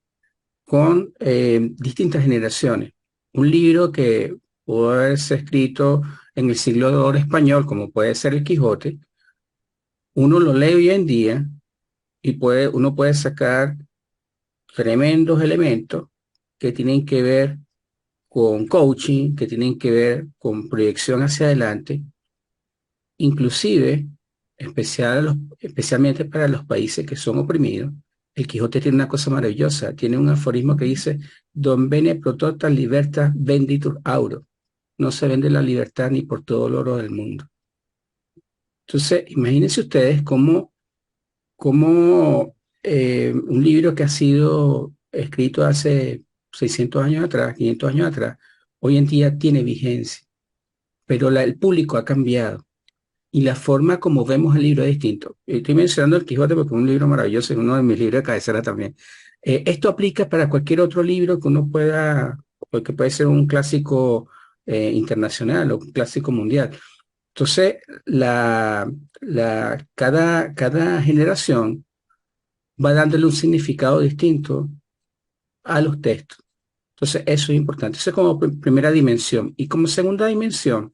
con distintas generaciones. Un libro que pudo haberse escrito en el siglo de oro español, como puede ser el Quijote, uno lo lee hoy en día y uno puede sacar tremendos elementos que tienen que ver con coaching, que tienen que ver con proyección hacia adelante, inclusive, especialmente para los países que son oprimidos. El Quijote tiene una cosa maravillosa, tiene un aforismo que dice, Don bene pro tota libertas venditur auro. No se vende la libertad ni por todo el oro del mundo. Entonces, imagínense ustedes cómo un libro que ha sido escrito hace 600 años atrás, 500 años atrás, hoy en día tiene vigencia, pero el público ha cambiado y la forma como vemos el libro es distinto. Estoy mencionando el Quijote porque es un libro maravilloso, es uno de mis libros de cabecera también. Esto aplica para cualquier otro libro que uno pueda, porque puede ser un clásico internacional o un clásico mundial. Entonces, cada generación va dándole un significado distinto a los textos. Entonces, eso es importante. Eso es como primera dimensión. Y como segunda dimensión,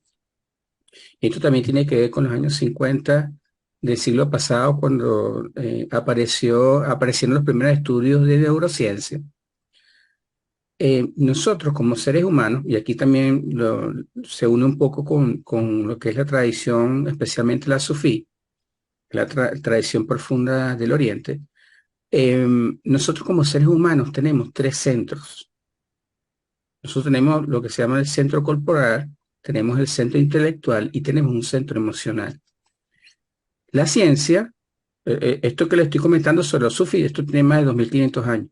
esto también tiene que ver con los años 50 del siglo pasado, cuando aparecieron los primeros estudios de neurociencia. Nosotros como seres humanos, y aquí también se une un poco con lo que es la tradición, especialmente la sufí, la tradición profunda del Oriente, nosotros como seres humanos tenemos tres centros. Nosotros tenemos lo que se llama el centro corporal, tenemos el centro intelectual y tenemos un centro emocional. La ciencia, esto que le estoy comentando sobre los sufí, esto tiene más de 2500 años.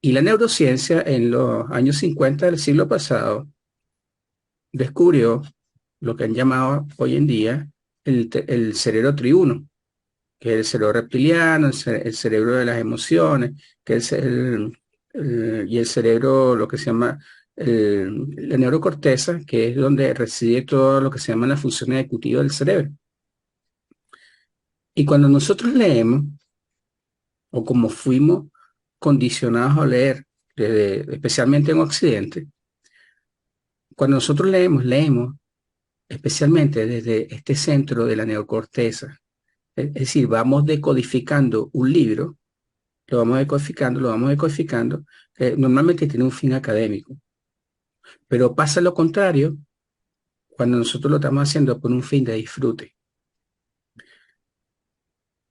Y la neurociencia en los años 50 del siglo pasado descubrió lo que han llamado hoy en día el cerebro triuno, que es el cerebro reptiliano, el cerebro de las emociones, que es y el cerebro, lo que se llama la neurocorteza, que es donde reside todo lo que se llama la función ejecutiva del cerebro. Y cuando nosotros leemos, o como fuimos condicionados a leer, especialmente en Occidente, cuando nosotros leemos especialmente desde este centro de la neocorteza. Es decir, vamos decodificando un libro, lo vamos decodificando, normalmente tiene un fin académico. Pero pasa lo contrario cuando nosotros lo estamos haciendo por un fin de disfrute.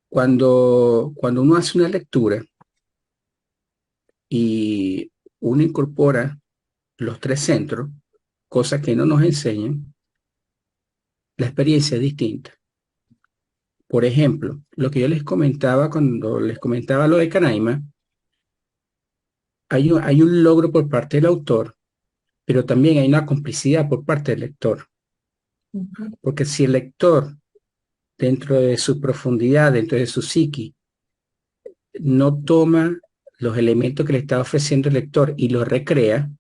Cuando uno hace una lectura y uno incorpora los tres centros, cosas que no nos enseñan, la experiencia es distinta. Por ejemplo, lo que yo les comentaba cuando les comentaba lo de Canaima, hay un logro por parte del autor, pero también hay una complicidad por parte del lector. Porque si el lector, dentro de su profundidad, dentro de su psiqui, no toma los elementos que le está ofreciendo el lector y los recrea,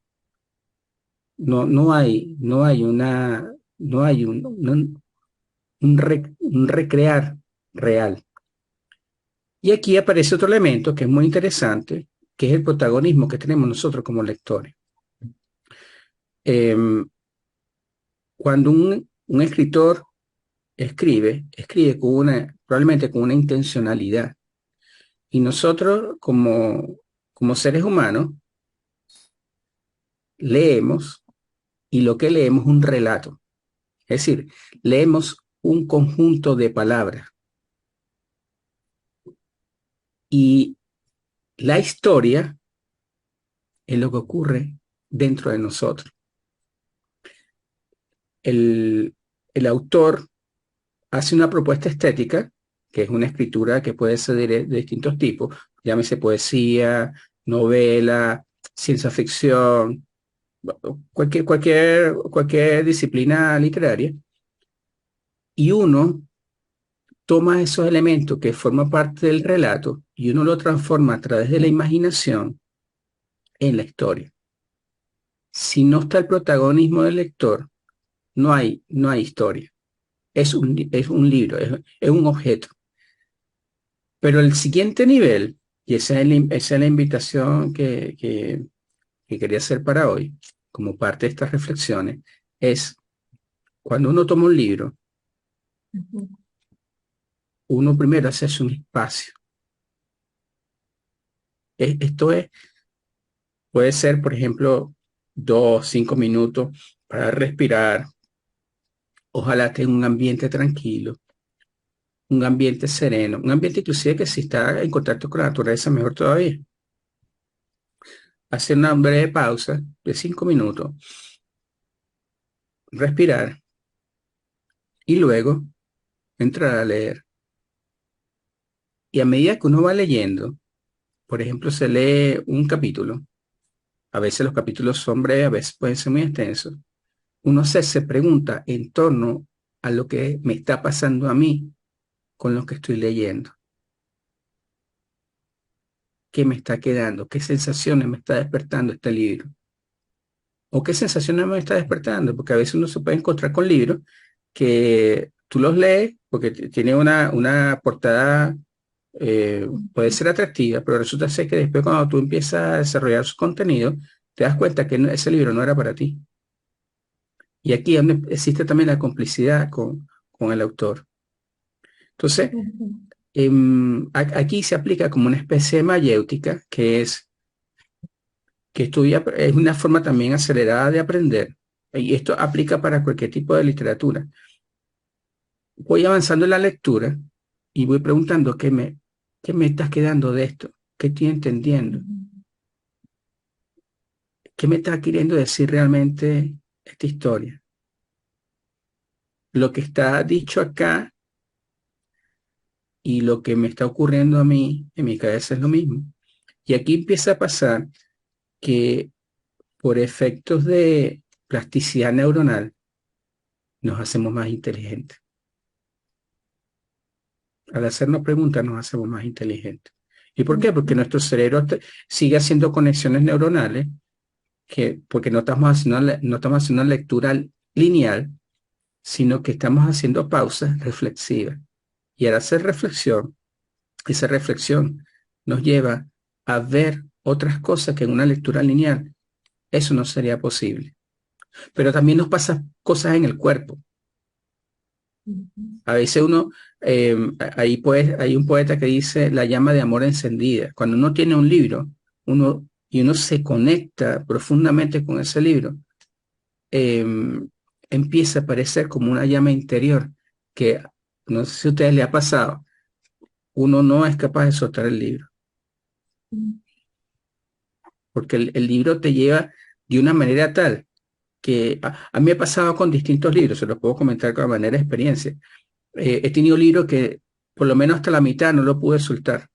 no hay un recrear real. Y aquí aparece otro elemento que es muy interesante, que es el protagonismo que tenemos nosotros como lectores. Cuando un escritor escribe probablemente con una intencionalidad. Y nosotros como seres humanos leemos, y lo que leemos es un relato. Es decir, leemos un conjunto de palabras. Y la historia es lo que ocurre dentro de nosotros. El autor hace una propuesta estética, que es una escritura que puede ser de distintos tipos, llámese poesía, novela, ciencia ficción, cualquier disciplina literaria, y uno toma esos elementos que forman parte del relato y uno lo transforma a través de la imaginación en la historia. Si no está el protagonismo del lector, no hay historia. Es un libro, es un objeto. Pero el siguiente nivel, y esa es la invitación que quería hacer para hoy, como parte de estas reflexiones, es cuando uno toma un libro, uno primero hace un espacio. Esto puede ser, por ejemplo, 2, 5 minutos para respirar. Ojalá tenga un ambiente tranquilo, un ambiente sereno, un ambiente inclusive que si está en contacto con la naturaleza, mejor todavía. Hacer una breve pausa de 5 minutos, respirar y luego entrar a leer. Y a medida que uno va leyendo, por ejemplo, se lee un capítulo, a veces los capítulos son breves, a veces pueden ser muy extensos, uno se pregunta en torno a lo que me está pasando a mí con lo que estoy leyendo. ¿Qué me está quedando? ¿Qué sensaciones me está despertando este libro? ¿O qué sensaciones me está despertando? Porque a veces uno se puede encontrar con libros que tú los lees porque tiene una portada, puede ser atractiva, pero resulta ser que después cuando tú empiezas a desarrollar su contenido, te das cuenta que ese libro no era para ti. Y aquí es donde existe también la complicidad con el autor. Entonces, aquí se aplica como una especie de mayéutica, que es una forma también acelerada de aprender. Y esto aplica para cualquier tipo de literatura. Voy avanzando en la lectura y voy preguntando qué me está quedando de esto, qué estoy entendiendo, qué me está queriendo decir realmente esta historia. Lo que está dicho acá y lo que me está ocurriendo a mí en mi cabeza es lo mismo. Y aquí empieza a pasar que por efectos de plasticidad neuronal nos hacemos más inteligentes. Al hacernos preguntas nos hacemos más inteligentes. ¿Y por qué? Porque nuestro cerebro sigue haciendo conexiones neuronales, porque no estamos haciendo una lectura lineal, sino que estamos haciendo pausas reflexivas. Y al hacer reflexión, esa reflexión nos lleva a ver otras cosas que en una lectura lineal eso no sería posible. Pero también nos pasan cosas en el cuerpo. A veces hay un poeta que dice la llama de amor encendida. Cuando uno tiene un libro, uno se conecta profundamente con ese libro, empieza a aparecer como una llama interior que, no sé si a ustedes les ha pasado, uno no es capaz de soltar el libro. Porque el libro te lleva de una manera tal que a mí me ha pasado con distintos libros, se los puedo comentar con manera de experiencia. He tenido libros que por lo menos hasta la mitad no lo pude soltar.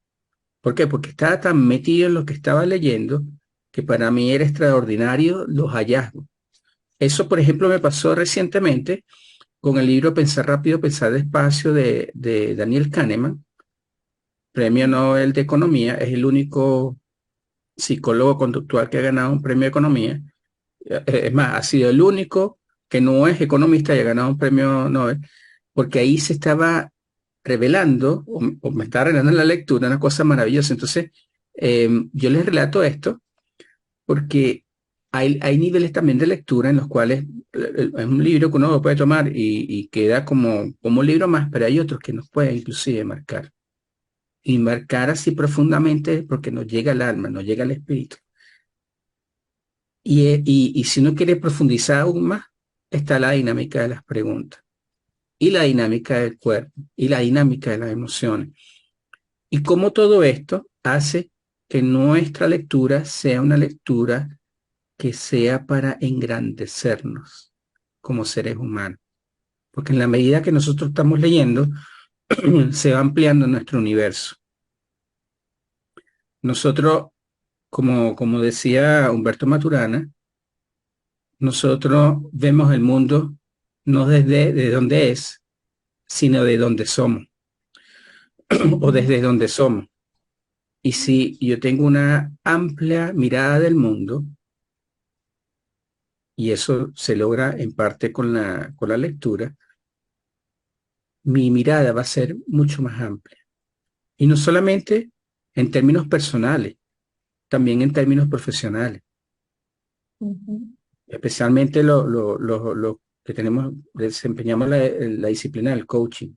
¿Por qué? Porque estaba tan metido en lo que estaba leyendo que para mí era extraordinario los hallazgos. Eso, por ejemplo, me pasó recientemente con el libro Pensar rápido, pensar despacio de Daniel Kahneman, Premio Nobel de Economía. Es el único psicólogo conductual que ha ganado un premio de economía. Es más, ha sido el único que no es economista y ha ganado un premio Nobel, porque ahí se estaba revelando, o me estaba revelando en la lectura, una cosa maravillosa. Entonces, yo les relato esto porque hay niveles también de lectura en los cuales es un libro que uno lo puede tomar y queda como un libro más, pero hay otros que nos pueden inclusive marcar. Y marcar así profundamente porque nos llega al alma, nos llega al espíritu. Y si uno quiere profundizar aún más, está la dinámica de las preguntas, y la dinámica del cuerpo, y la dinámica de las emociones. Y cómo todo esto hace que nuestra lectura sea una lectura que sea para engrandecernos como seres humanos. Porque en la medida que nosotros estamos leyendo, se va ampliando nuestro universo. Nosotros, como decía Humberto Maturana, nosotros vemos el mundo no desde de dónde es, sino de dónde somos, o desde dónde somos. Y si yo tengo una amplia mirada del mundo y eso se logra en parte con la lectura, mi mirada va a ser mucho más amplia. Y no solamente en términos personales, también en términos profesionales. Especialmente lo que desempeñamos la disciplina del coaching.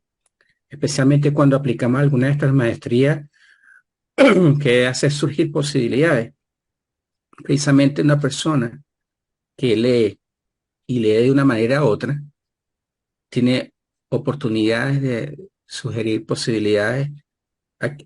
Especialmente cuando aplicamos alguna de estas maestrías que hace surgir posibilidades. Precisamente una persona que lee y lee de una manera u otra, tiene oportunidades de sugerir posibilidades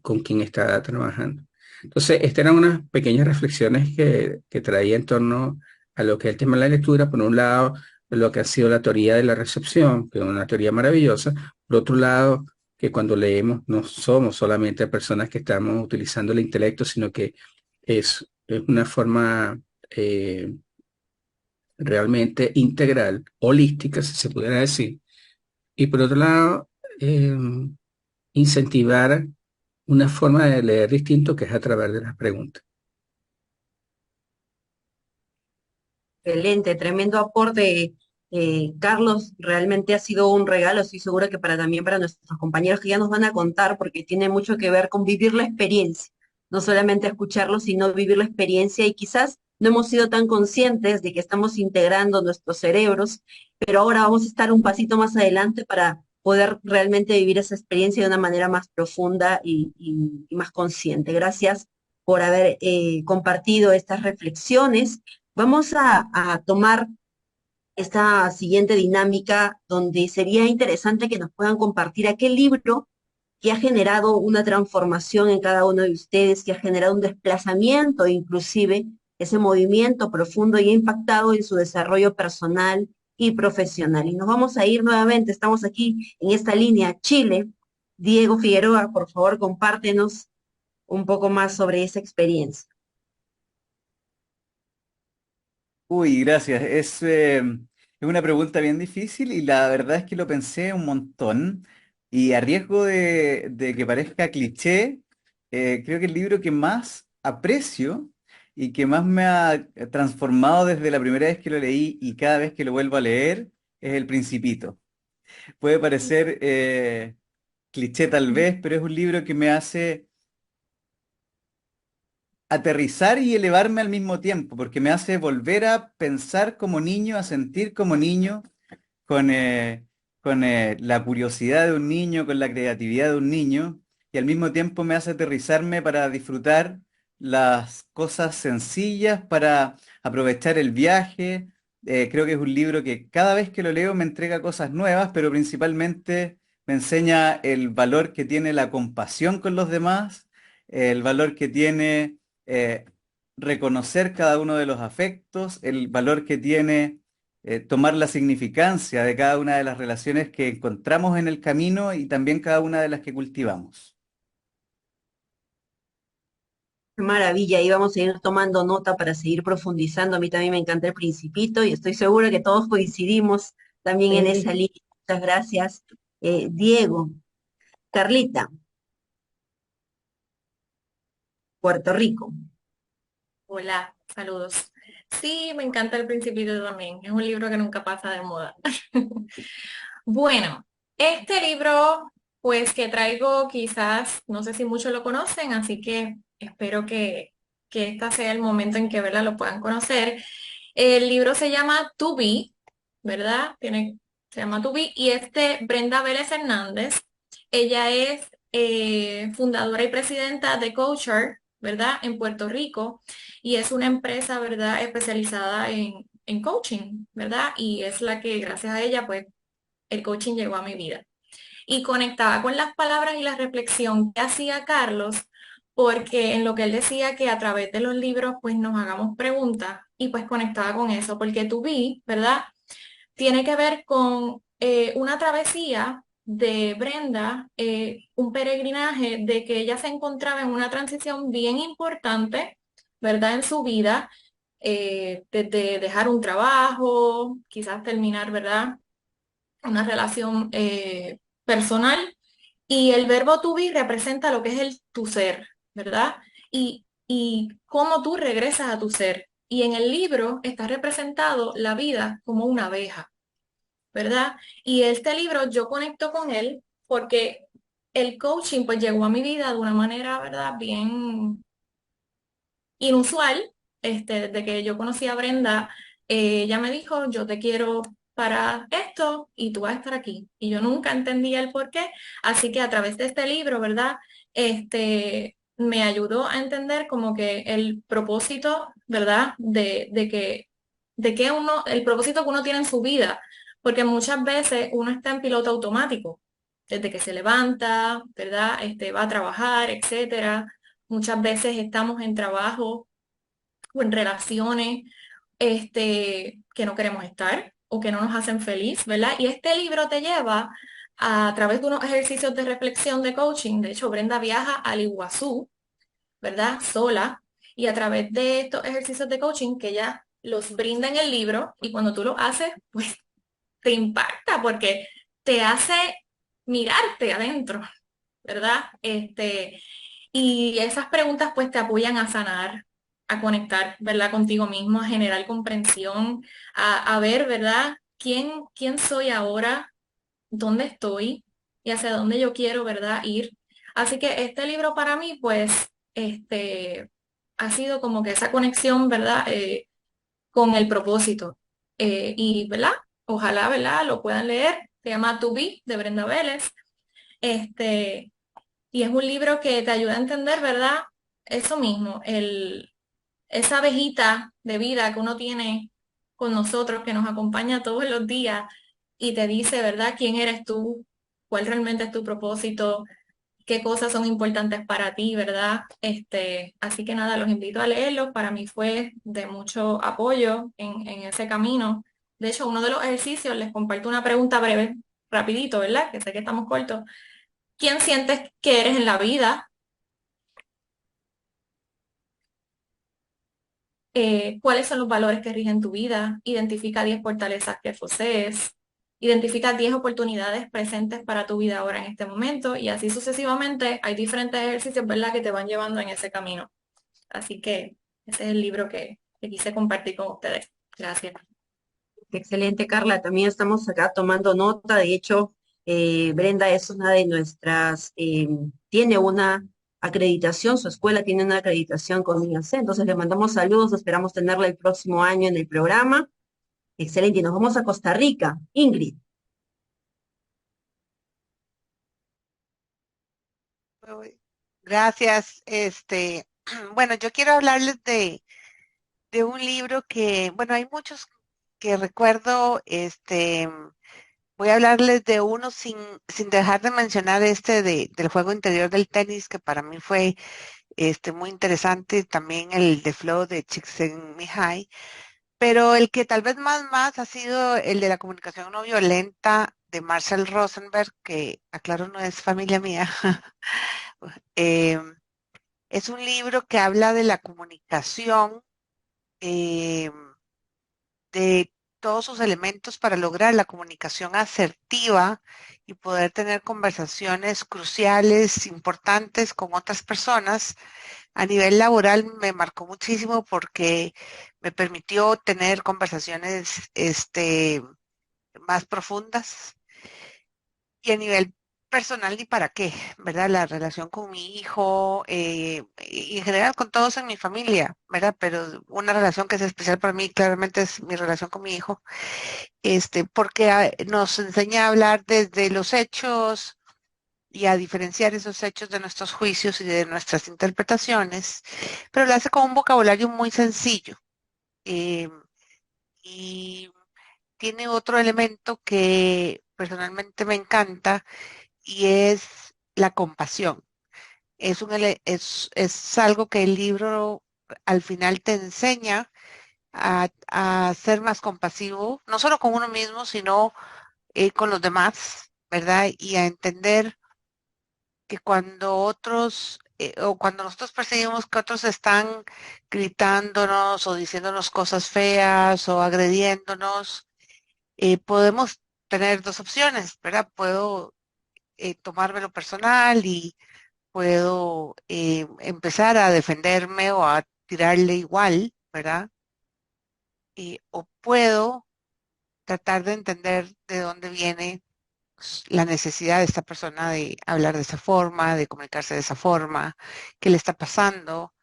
con quien está trabajando. Entonces, estas eran unas pequeñas reflexiones que traía en torno a lo que es el tema de la lectura. Por un lado, lo que ha sido la teoría de la recepción, que es una teoría maravillosa. Por otro lado, que cuando leemos no somos solamente personas que estamos utilizando el intelecto, sino que es una forma realmente integral, holística, si se pudiera decir. Y por otro lado, incentivar una forma de leer distinto que es a través de las preguntas. Excelente, tremendo aporte, Carlos. Realmente ha sido un regalo, estoy segura que también para nuestros compañeros que ya nos van a contar, porque tiene mucho que ver con vivir la experiencia, no solamente escucharlo, sino vivir la experiencia. Y quizás no hemos sido tan conscientes de que estamos integrando nuestros cerebros, pero ahora vamos a estar un pasito más adelante para poder realmente vivir esa experiencia de una manera más profunda y más consciente. Gracias por haber compartido estas reflexiones. Vamos a tomar esta siguiente dinámica donde sería interesante que nos puedan compartir aquel libro que ha generado una transformación en cada uno de ustedes, que ha generado un desplazamiento, inclusive ese movimiento profundo y ha impactado en su desarrollo personal y profesional. Y nos vamos a ir nuevamente, estamos aquí en esta línea Chile. Diego Figueroa, por favor, compártenos un poco más sobre esa experiencia. Uy, gracias. Es una pregunta bien difícil y la verdad es que lo pensé un montón y a riesgo de que parezca cliché, creo que el libro que más aprecio y que más me ha transformado desde la primera vez que lo leí y cada vez que lo vuelvo a leer es El Principito. Puede parecer cliché tal vez, pero es un libro que me hace aterrizar y elevarme al mismo tiempo, porque me hace volver a pensar como niño, a sentir como niño, con, eh, con la curiosidad de un niño, con la creatividad de un niño, y al mismo tiempo me hace aterrizarme para disfrutar las cosas sencillas, para aprovechar el viaje. Creo que es un libro que cada vez que lo leo me entrega cosas nuevas, pero principalmente me enseña el valor que tiene la compasión con los demás, el valor que tiene eh, reconocer cada uno de los afectos, el valor que tiene tomar la significancia de cada una de las relaciones que encontramos en el camino y también cada una de las que cultivamos. Qué maravilla, y vamos a ir tomando nota para seguir profundizando. A mí también me encanta El Principito y estoy segura que todos coincidimos también en esa Sí. línea. Muchas gracias, Diego. Carlita, Puerto Rico. Hola, saludos. Sí, me encanta El Principito también. Es un libro que nunca pasa de moda. Bueno, este libro, pues que traigo, quizás, no sé si muchos lo conocen, así que espero que este sea el momento en que, ¿verdad?, lo puedan conocer. El libro se llama To Be, ¿verdad? Se llama To Be y es de Brenda Vélez Hernández. Ella es fundadora y presidenta de Coachar, ¿verdad? En Puerto Rico y es una empresa, ¿verdad?, especializada en coaching, ¿verdad? Y es la que, gracias a ella, pues, el coaching llegó a mi vida. Y conectaba con las palabras y la reflexión que hacía Carlos, porque en lo que él decía que a través de los libros, pues, nos hagamos preguntas y pues conectaba con eso, porque To Be, ¿verdad?, tiene que ver con una travesía de Brenda, un peregrinaje de que ella se encontraba en una transición bien importante, ¿verdad?, en su vida, desde dejar un trabajo, quizás terminar, ¿verdad?, una relación personal. Y el verbo to be representa lo que es el tu ser, ¿verdad? Y cómo tú regresas a tu ser. Y en el libro está representado la vida como una abeja, ¿verdad? Y este libro yo conecto con él porque el coaching pues llegó a mi vida de una manera, ¿verdad? Bien inusual. Desde que yo conocí a Brenda, ella me dijo, yo te quiero para esto y tú vas a estar aquí. Y yo nunca entendía el por qué, así que a través de este libro, ¿verdad? Me ayudó a entender como que el propósito, ¿verdad? El propósito que uno tiene en su vida, porque muchas veces uno está en piloto automático, desde que se levanta, ¿verdad? Va a trabajar, etcétera. Muchas veces estamos en trabajo o en relaciones que no queremos estar o que no nos hacen feliz, ¿verdad? Y este libro te lleva a través de unos ejercicios de reflexión de coaching. De hecho, Brenda viaja al Iguazú, ¿verdad? Sola. Y a través de estos ejercicios de coaching que ella los brinda en el libro y cuando tú lo haces, pues te impacta porque te hace mirarte adentro, ¿verdad? Y esas preguntas pues te apoyan a sanar, a conectar, ¿verdad? Contigo mismo, a generar comprensión, a ver, ¿verdad? ¿Quién soy ahora? ¿Dónde estoy? Y hacia dónde yo quiero, ¿verdad? Ir. Así que este libro para mí, pues, ha sido como que esa conexión, ¿verdad? Con el propósito. Y, ¿verdad? Ojalá, ¿verdad? Lo puedan leer. Se llama To Be, de Brenda Vélez. Este, y es un libro que te ayuda a entender, ¿verdad? Eso mismo, esa abejita de vida que uno tiene con nosotros, que nos acompaña todos los días y te dice, ¿verdad? ¿Quién eres tú? ¿Cuál realmente es tu propósito? ¿Qué cosas son importantes para ti, verdad? Así que nada, los invito a leerlos. Para mí fue de mucho apoyo en ese camino. De hecho, uno de los ejercicios, les comparto una pregunta breve, rapidito, ¿verdad? Que sé que estamos cortos. ¿Quién sientes que eres en la vida? ¿Cuáles son los valores que rigen tu vida? Identifica 10 fortalezas que posees. Identifica 10 oportunidades presentes para tu vida ahora en este momento y así sucesivamente. Hay diferentes ejercicios, ¿verdad?, que te van llevando en ese camino. Así que ese es el libro que quise compartir con ustedes. Gracias. Excelente, Carla. También estamos acá tomando nota. De hecho, Brenda es una de nuestras, tiene una acreditación, su escuela tiene una acreditación con IAC, entonces le mandamos saludos, esperamos tenerla el próximo año en el programa. Excelente, y nos vamos a Costa Rica. Ingrid. Gracias. Bueno, yo quiero hablarles de un libro que, bueno, hay muchos que recuerdo, voy a hablarles de uno sin dejar de mencionar del juego interior del tenis, que para mí fue muy interesante, también el de Flow de Csikszentmihalyi, pero el que tal vez más ha sido el de la comunicación no violenta de Marshall Rosenberg, que aclaro no es familia mía. Em, es un libro que habla de la comunicación, em, de todos sus elementos para lograr la comunicación asertiva y poder tener conversaciones cruciales, importantes con otras personas. A nivel laboral me marcó muchísimo porque me permitió tener conversaciones más profundas. Y a nivel personal, ni para qué, ¿verdad? La relación con mi hijo y en general con todos en mi familia, ¿verdad? Pero una relación que es especial para mí, claramente es mi relación con mi hijo, porque nos enseña a hablar desde los hechos y a diferenciar esos hechos de nuestros juicios y de nuestras interpretaciones, pero lo hace con un vocabulario muy sencillo. eh, y tiene otro elemento que personalmente me encanta y es la compasión. Es algo que el libro al final te enseña a ser más compasivo, no solo con uno mismo, sino con los demás, ¿verdad? Y a entender que cuando o cuando nosotros percibimos que otros están gritándonos o diciéndonos cosas feas o agrediéndonos, podemos tener dos opciones, ¿verdad? Puedo tomármelo personal y puedo empezar a defenderme o a tirarle igual, ¿verdad? o puedo tratar de entender de dónde viene la necesidad de esta persona de hablar de esa forma, de comunicarse de esa forma, qué le está pasando,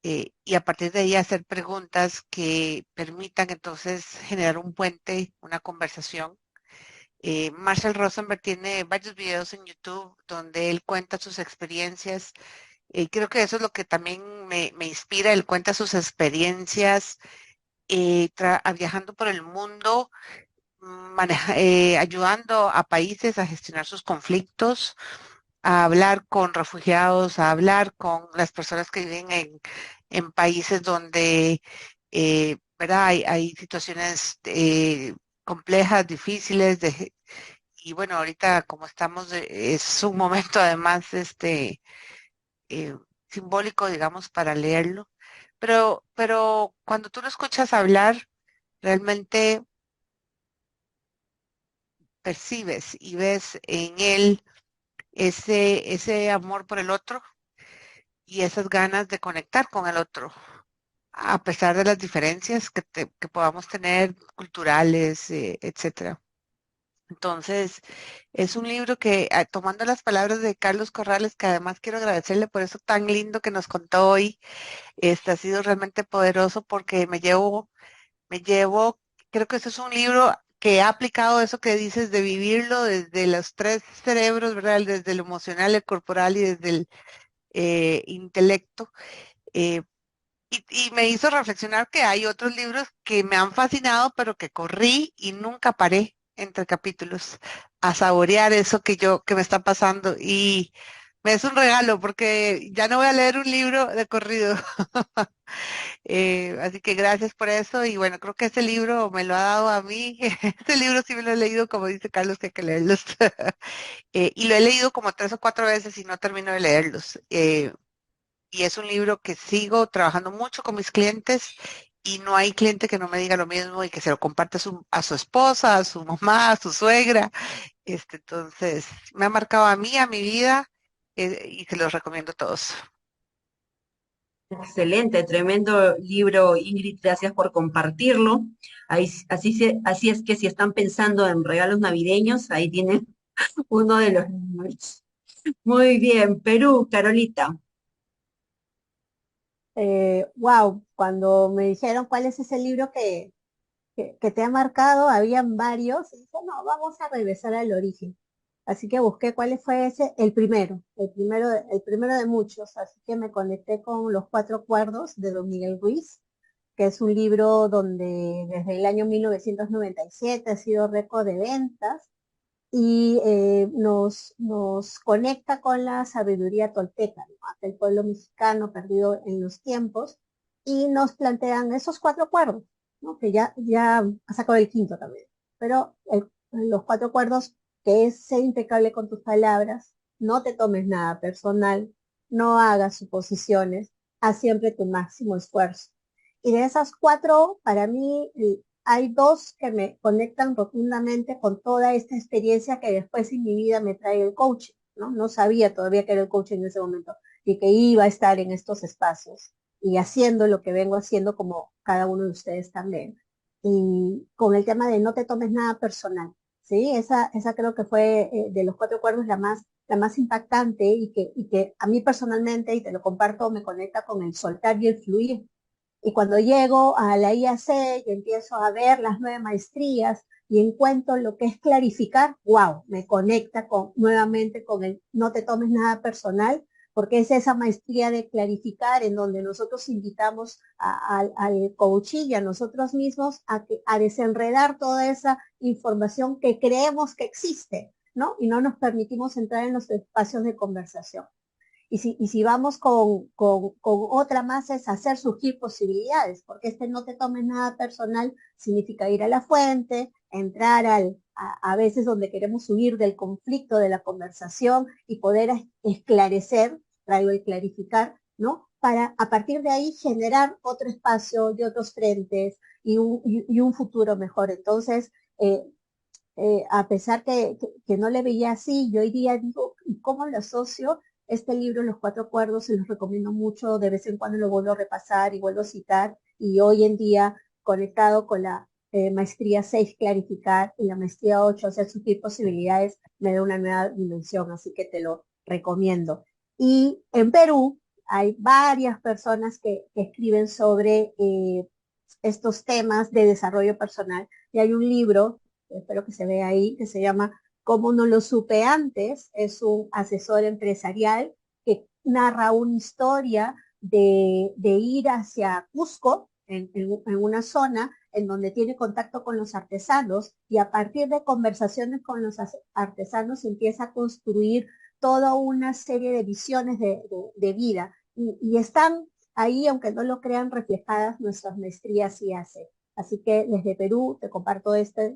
y a partir de ahí hacer preguntas que permitan entonces generar un puente, una conversación. Marshall Rosenberg tiene varios videos en YouTube donde él cuenta sus experiencias. Creo que eso es lo que también me inspira. Él cuenta sus experiencias viajando por el mundo, ayudando a países a gestionar sus conflictos, a hablar con refugiados, a hablar con las personas que viven en países donde, ¿verdad? Hay situaciones complejas, difíciles, y bueno, ahorita como estamos, es un momento además eh, simbólico, digamos, para leerlo, pero cuando tú lo escuchas hablar, realmente percibes y ves en él ese amor por el otro y esas ganas de conectar con el otro, a pesar de las diferencias que podamos tener culturales, etcétera. Entonces, es un libro que, tomando las palabras de Carlos Corrales, que además quiero agradecerle por eso tan lindo que nos contó hoy, ha sido realmente poderoso porque creo que este es un libro que ha aplicado eso que dices de vivirlo desde los tres cerebros, ¿verdad? Desde el emocional, el corporal y desde el intelecto. eh, y me hizo reflexionar que hay otros libros que me han fascinado, pero que corrí y nunca paré entre capítulos a saborear eso que me está pasando. Y me es un regalo porque ya no voy a leer un libro de corrido. Así que gracias por eso. Y bueno, creo que este libro me lo ha dado a mí. Este libro sí me lo he leído, como dice Carlos, que hay que leerlos. Y lo he leído como 3 o 4 veces y no termino de leerlos. Y es un libro que sigo trabajando mucho con mis clientes y no hay cliente que no me diga lo mismo y que se lo comparte a su esposa, a su mamá, a su suegra. Entonces, me ha marcado a mí, a mi vida, y se los recomiendo a todos. Excelente, tremendo libro, Ingrid, gracias por compartirlo. Así es que si están pensando en regalos navideños, ahí tienen uno de los números. Muy bien, Perú, Carolita. Wow, cuando me dijeron cuál es ese libro que te ha marcado, habían varios, y dije, no, vamos a regresar al origen. Así que busqué cuál fue ese, el primero de muchos, así que me conecté con Los Cuatro Cuerdos de Don Miguel Ruiz, que es un libro donde desde el año 1997 ha sido récord de ventas y nos conecta con la sabiduría tolteca, ¿no? Aquel pueblo mexicano perdido en los tiempos, y nos plantean esos cuatro cuerdos, ¿no? Que ya ha sacado el quinto también, pero los cuatro cuerdos, que es ser impecable con tus palabras, no te tomes nada personal, no hagas suposiciones, haz siempre tu máximo esfuerzo. Y de esas cuatro, para mí, hay dos que me conectan rotundamente con toda esta experiencia que después en mi vida me trae el coaching, ¿no? No sabía todavía que era el coaching en ese momento y que iba a estar en estos espacios y haciendo lo que vengo haciendo como cada uno de ustedes también. Y con el tema de no te tomes nada personal, ¿sí? Esa creo que fue de los cuatro cuerdos la más impactante y que a mí personalmente, y te lo comparto, me conecta con el soltar y el fluir. Y cuando llego a la IAC y empiezo a ver las 9 maestrías y encuentro lo que es clarificar, wow, me conecta nuevamente con el no te tomes nada personal, porque es esa maestría de clarificar en donde nosotros invitamos al coach y a nosotros mismos a desenredar toda esa información que creemos que existe, ¿no? Y no nos permitimos entrar en los espacios de conversación. Y si vamos con otra más es hacer surgir posibilidades, porque no te tomes nada personal significa ir a la fuente, entrar a veces donde queremos huir del conflicto, de la conversación y poder esclarecer, traigo el clarificar, ¿no? Para a partir de ahí generar otro espacio y otros frentes y un futuro mejor. Entonces, a pesar que no le veía así, yo hoy día digo, ¿cómo lo asocio? Este libro, Los Cuatro Cuerdos, se los recomiendo mucho, de vez en cuando lo vuelvo a repasar y vuelvo a citar, y hoy en día conectado con la maestría 6, clarificar, y la maestría 8, hacer surgir posibilidades, me da una nueva dimensión, así que te lo recomiendo. Y en Perú hay varias personas que escriben sobre estos temas de desarrollo personal, y hay un libro, espero que se vea ahí, que se llama Como no lo supe antes. Es un asesor empresarial que narra una historia de ir hacia Cusco, en una zona en donde tiene contacto con los artesanos, y a partir de conversaciones con los artesanos empieza a construir toda una serie de visiones de vida, y están ahí, aunque no lo crean, reflejadas nuestras maestrías y hace. Así que desde Perú te comparto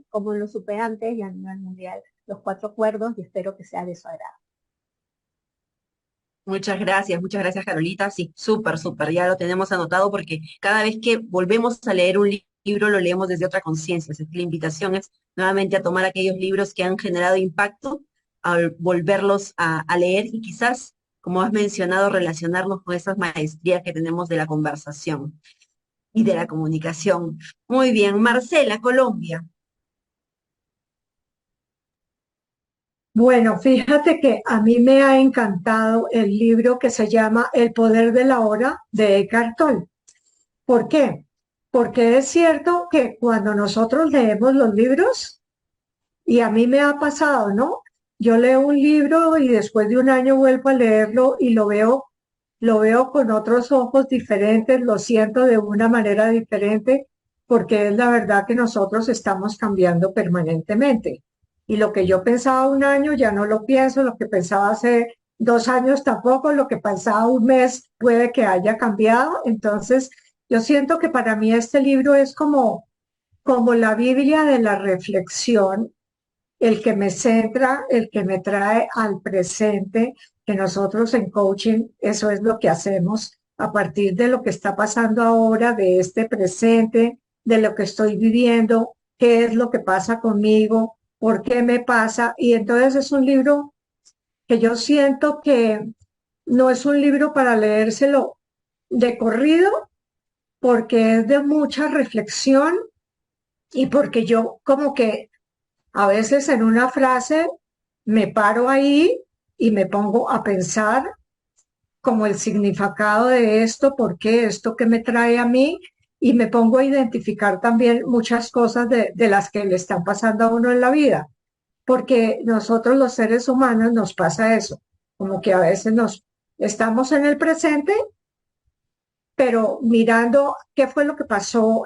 como lo supe antes, y a nivel mundial los 4 acuerdos, y espero que sea de su agrado. Muchas gracias, Carolita. Sí, súper, súper, ya lo tenemos anotado porque cada vez que volvemos a leer un libro lo leemos desde otra conciencia. Así que la invitación es nuevamente a tomar aquellos libros que han generado impacto, a volverlos a leer y quizás, como has mencionado, relacionarnos con esas maestrías que tenemos de la conversación y de la comunicación. Muy bien, Marcela, Colombia. Bueno, fíjate que a mí me ha encantado el libro que se llama El poder de la hora de Eckhart Tolle. ¿Por qué? Porque es cierto que cuando nosotros leemos los libros, y a mí me ha pasado, ¿no? Yo leo un libro y después de un año vuelvo a leerlo y lo veo con otros ojos diferentes, lo siento de una manera diferente, porque es la verdad que nosotros estamos cambiando permanentemente. Y lo que yo pensaba un año ya no lo pienso, lo que pensaba hace 2 años tampoco, lo que pensaba un mes puede que haya cambiado. Entonces, yo siento que para mí este libro es como la Biblia de la reflexión, el que me centra, el que me trae al presente, que nosotros en coaching eso es lo que hacemos a partir de lo que está pasando ahora, de este presente, de lo que estoy viviendo, qué es lo que pasa conmigo, por qué me pasa. Y entonces es un libro que yo siento que no es un libro para leérselo de corrido, porque es de mucha reflexión y porque yo como que a veces en una frase me paro ahí y me pongo a pensar como el significado de esto, por qué esto que me trae a mí, y me pongo a identificar también muchas cosas de las que le están pasando a uno en la vida, porque nosotros los seres humanos nos pasa eso, como que a veces nos estamos en el presente, pero mirando qué fue lo que pasó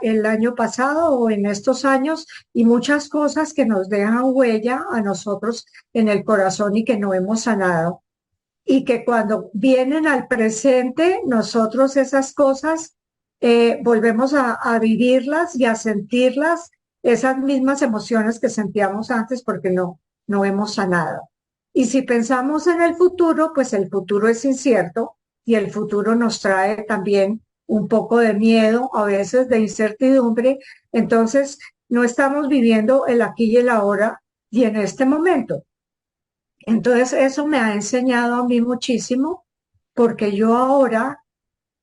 el año pasado o en estos años, y muchas cosas que nos dejan huella a nosotros en el corazón y que no hemos sanado. Y que cuando vienen al presente, nosotros esas cosas volvemos a vivirlas y a sentirlas, esas mismas emociones que sentíamos antes, porque no hemos sanado. Y si pensamos en el futuro, pues el futuro es incierto, y el futuro nos trae también un poco de miedo, a veces de incertidumbre. Entonces, no estamos viviendo el aquí y el ahora y en este momento. Entonces, eso me ha enseñado a mí muchísimo, porque yo ahora,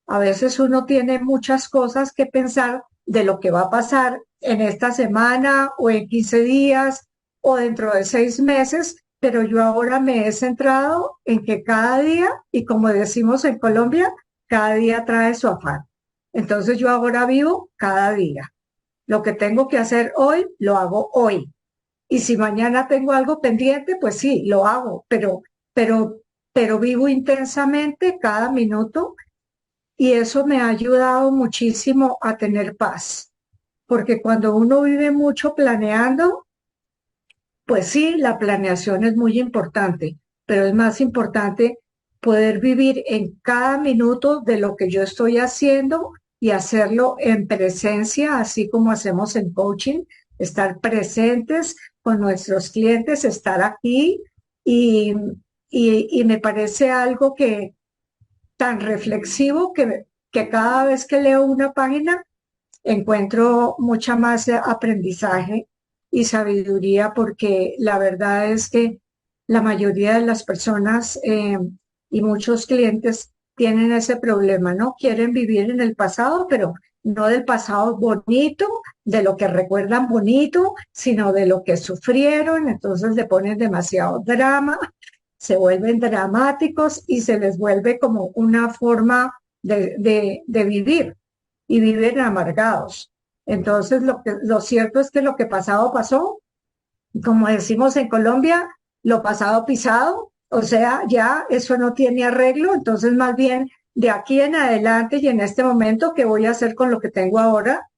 a veces uno tiene muchas cosas que pensar de lo que va a pasar en esta semana o en 15 días o dentro de 6 meses, pero yo ahora me he centrado en que cada día, y como decimos en Colombia, cada día trae su afán. Entonces yo ahora vivo cada día. Lo que tengo que hacer hoy, lo hago hoy. Y si mañana tengo algo pendiente, pues sí, lo hago, pero vivo intensamente cada minuto, y eso me ha ayudado muchísimo a tener paz. Porque cuando uno vive mucho planeando, pues sí, la planeación es muy importante, pero es más importante poder vivir en cada minuto de lo que yo estoy haciendo y hacerlo en presencia, así como hacemos en coaching, estar presentes con nuestros clientes, estar aquí, y me parece algo que tan reflexivo que cada vez que leo una página encuentro mucha más aprendizaje y sabiduría, porque la verdad es que la mayoría de las personas y muchos clientes tienen ese problema, ¿no? Quieren vivir en el pasado, pero no del pasado bonito, de lo que recuerdan bonito, sino de lo que sufrieron, entonces le ponen demasiado drama, se vuelven dramáticos y se les vuelve como una forma de vivir y viven amargados. Entonces, lo cierto es que lo que pasado pasó, como decimos en Colombia, lo pasado pisado, o sea, ya eso no tiene arreglo, entonces más bien de aquí en adelante y en este momento, ¿qué voy a hacer con lo que tengo ahora?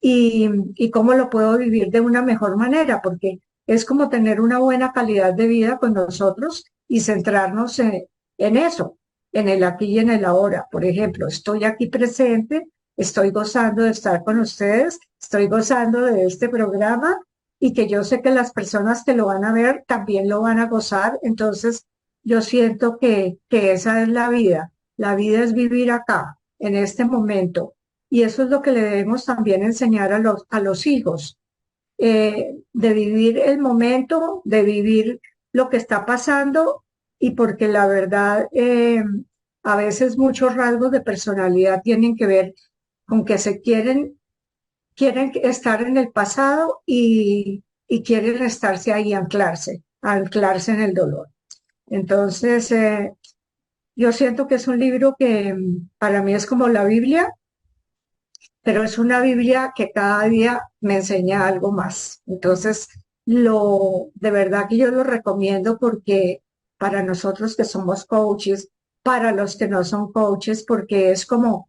Y cómo lo puedo vivir de una mejor manera, porque es como tener una buena calidad de vida con nosotros y centrarnos en eso, en el aquí y en el ahora. Por ejemplo, estoy aquí presente, estoy gozando de estar con ustedes, estoy gozando de este programa y que yo sé que las personas que lo van a ver también lo van a gozar. Entonces, yo siento que esa es la vida. La vida es vivir acá, en este momento. Y eso es lo que le debemos también enseñar a los hijos, de vivir el momento, de vivir lo que está pasando y porque la verdad, a veces muchos rasgos de personalidad tienen que ver con que quieren estar en el pasado y quieren estarse ahí, anclarse en el dolor. Entonces, yo siento que es un libro que para mí es como la Biblia, pero es una Biblia que cada día me enseña algo más. Entonces, de verdad que yo lo recomiendo porque para nosotros que somos coaches, para los que no son coaches, porque es como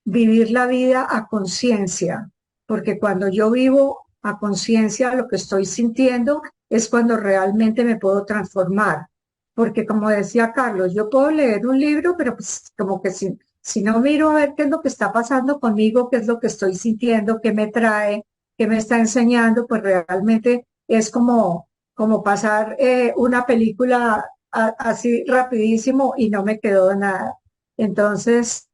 vivir la vida a conciencia, porque cuando yo vivo a conciencia lo que estoy sintiendo es cuando realmente me puedo transformar. Porque como decía Carlos, yo puedo leer un libro, pero pues como que si no miro a ver qué es lo que está pasando conmigo, qué es lo que estoy sintiendo, qué me trae, qué me está enseñando, pues realmente es como pasar una película así rapidísimo y no me quedó nada. Entonces,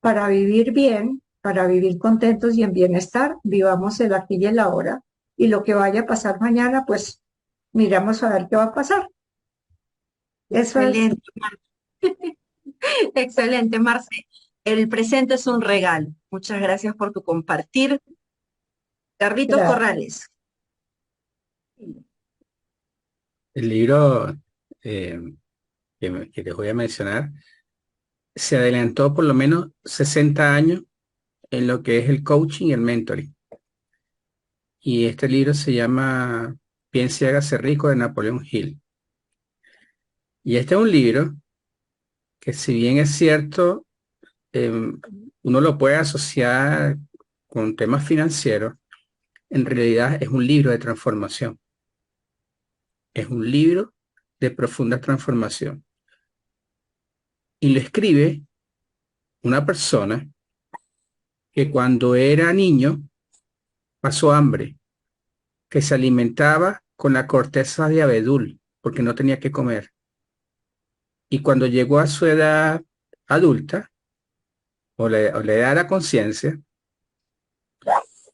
para vivir bien, para vivir contentos y en bienestar, vivamos el aquí y el ahora. Y lo que vaya a pasar mañana, pues miramos a ver qué va a pasar. Eso es. Excelente, excelente, Marce. El presente es un regalo. Muchas gracias por tu compartir. Carlitos Gracias. Corrales. El libro que les voy a mencionar se adelantó por lo menos 60 años en lo que es el coaching y el mentoring. Y este libro se llama Piense y hágase rico, de Napoleón Hill. Y este es un libro que, si bien es cierto, uno lo puede asociar con temas financieros, en realidad es un libro de transformación. Es un libro de profunda transformación. Y lo escribe una persona que cuando era niño pasó hambre, que se alimentaba con la corteza de abedul, porque no tenía que comer. Y cuando llegó a su edad adulta, o la edad de la conciencia,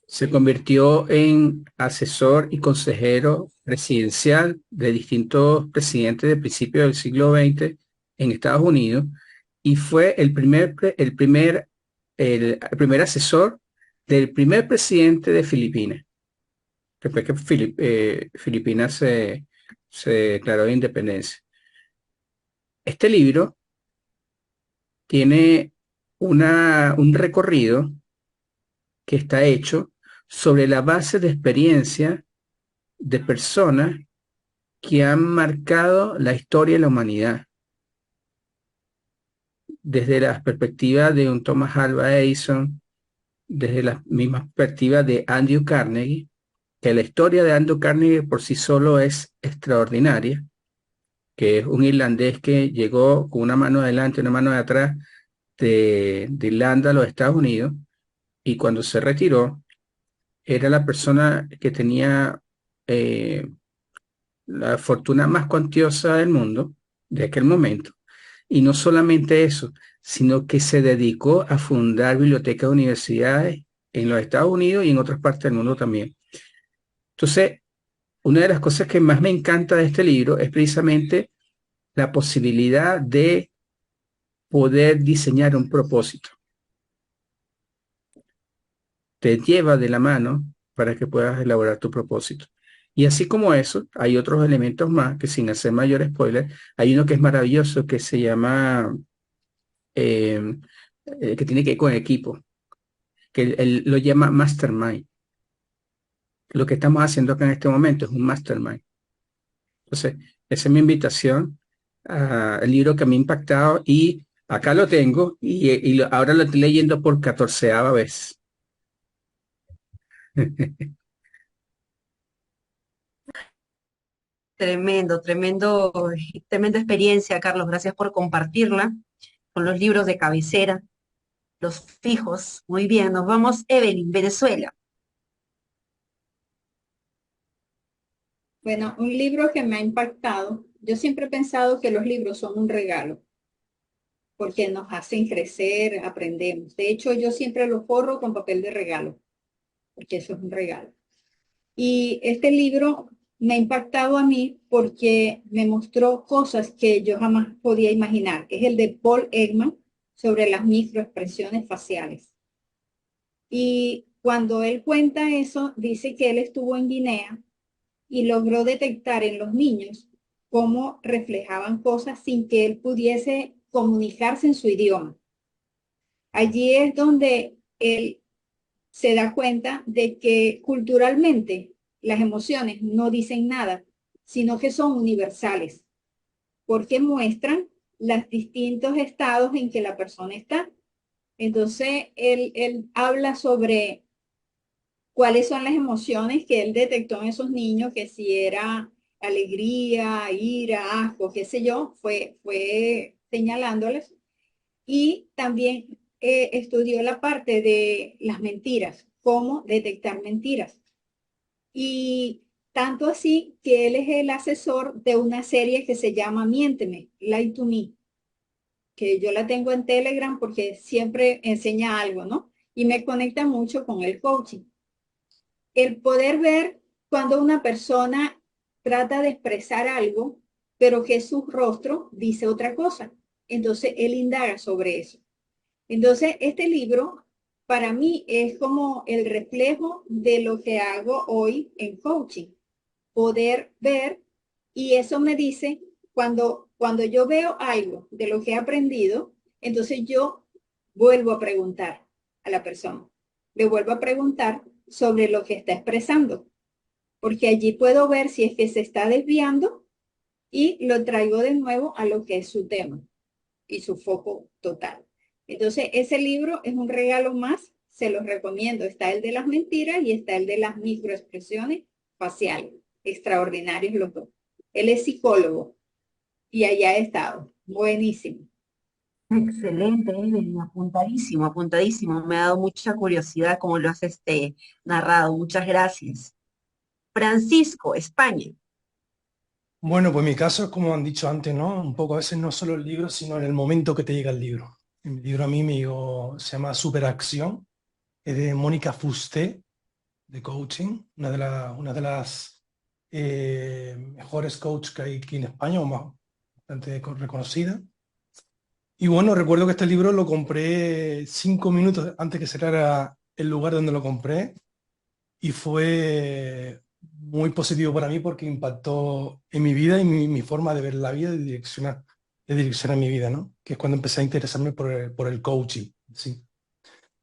se convirtió en asesor y consejero presidencial de distintos presidentes de principios del siglo XX en Estados Unidos, y fue el primer asesor del primer presidente de Filipinas, después que Filipinas se declaró de independencia. Este libro tiene un recorrido que está hecho sobre la base de experiencia de personas que han marcado la historia de la humanidad. Desde la perspectiva de un Thomas Alva Edison, desde la misma perspectiva de Andrew Carnegie, que la historia de Andrew Carnegie por sí solo es extraordinaria, que es un irlandés que llegó con una mano adelante y una mano de atrás de Irlanda a los Estados Unidos, y cuando se retiró, era la persona que tenía la fortuna más cuantiosa del mundo de aquel momento. Y no solamente eso, sino que se dedicó a fundar bibliotecas de universidades en los Estados Unidos y en otras partes del mundo también. Entonces, una de las cosas que más me encanta de este libro es precisamente la posibilidad de poder diseñar un propósito. te lleva de la mano para que puedas elaborar tu propósito. Y así como eso, hay otros elementos más que sin hacer mayor spoiler, hay uno que es maravilloso que se llama, eh, que tiene que ver con equipo, que él lo llama Mastermind. Lo que estamos haciendo acá en este momento es un Mastermind. Entonces, esa es mi invitación al libro que me ha impactado y acá lo tengo ahora lo estoy leyendo por 14ª vez. Tremendo, tremenda experiencia, Carlos. Gracias por compartirla con los libros de cabecera, los fijos. Muy bien, nos vamos, Evelyn, Venezuela. Bueno, un libro que me ha impactado. Yo siempre he pensado que los libros son un regalo, porque nos hacen crecer, aprendemos. De hecho, yo siempre los forro con papel de regalo, porque eso es un regalo. Y este libro me ha impactado a mí porque me mostró cosas que yo jamás podía imaginar, que es el de Paul Ekman sobre las microexpresiones faciales. Y cuando él cuenta eso, dice que él estuvo en Guinea y logró detectar en los niños cómo reflejaban cosas sin que él pudiese comunicarse en su idioma. Allí es donde él se da cuenta de que culturalmente las emociones no dicen nada, sino que son universales, porque muestran los distintos estados en que la persona está. Entonces, él habla sobre cuáles son las emociones que él detectó en esos niños, que si era alegría, ira, asco, qué sé yo, fue señalándoles. Y también estudió la parte de las mentiras, cómo detectar mentiras. Y tanto así que él es el asesor de una serie que se llama Miénteme, Lie to Me, que yo la tengo en Telegram porque siempre enseña algo, ¿no? Y me conecta mucho con el coaching. El poder ver cuando una persona trata de expresar algo, pero que su rostro dice otra cosa. Entonces, él indaga sobre eso. Entonces, este libro para mí es como el reflejo de lo que hago hoy en coaching. Poder ver, y eso me dice, cuando yo veo algo de lo que he aprendido, entonces yo vuelvo a preguntar a la persona. Le vuelvo a preguntar sobre lo que está expresando, porque allí puedo ver si es que se está desviando y lo traigo de nuevo a lo que es su tema y su foco total. Entonces, ese libro es un regalo más, se los recomiendo. Está el de las mentiras y está el de las microexpresiones faciales. Extraordinarios los dos. Él es psicólogo y allá ha estado. Buenísimo. Excelente, Evelyn, apuntadísimo, apuntadísimo. Me ha dado mucha curiosidad cómo lo has narrado. Muchas gracias. Francisco, España. Bueno, pues mi caso es como han dicho antes, ¿no? Un poco a veces no solo el libro, sino en el momento que te llega el libro. El libro a mí me llegó, se llama Superacción, es de Mónica Fusté, de coaching, una de las mejores coaches que hay aquí en España, o más bastante reconocida. Y bueno, recuerdo que este libro lo compré 5 minutos antes que cerrara el lugar donde lo compré y fue muy positivo para mí porque impactó en mi vida y mi forma de ver la vida y de direccionar mi vida, ¿no? Que es cuando empecé a interesarme por el coaching, ¿sí?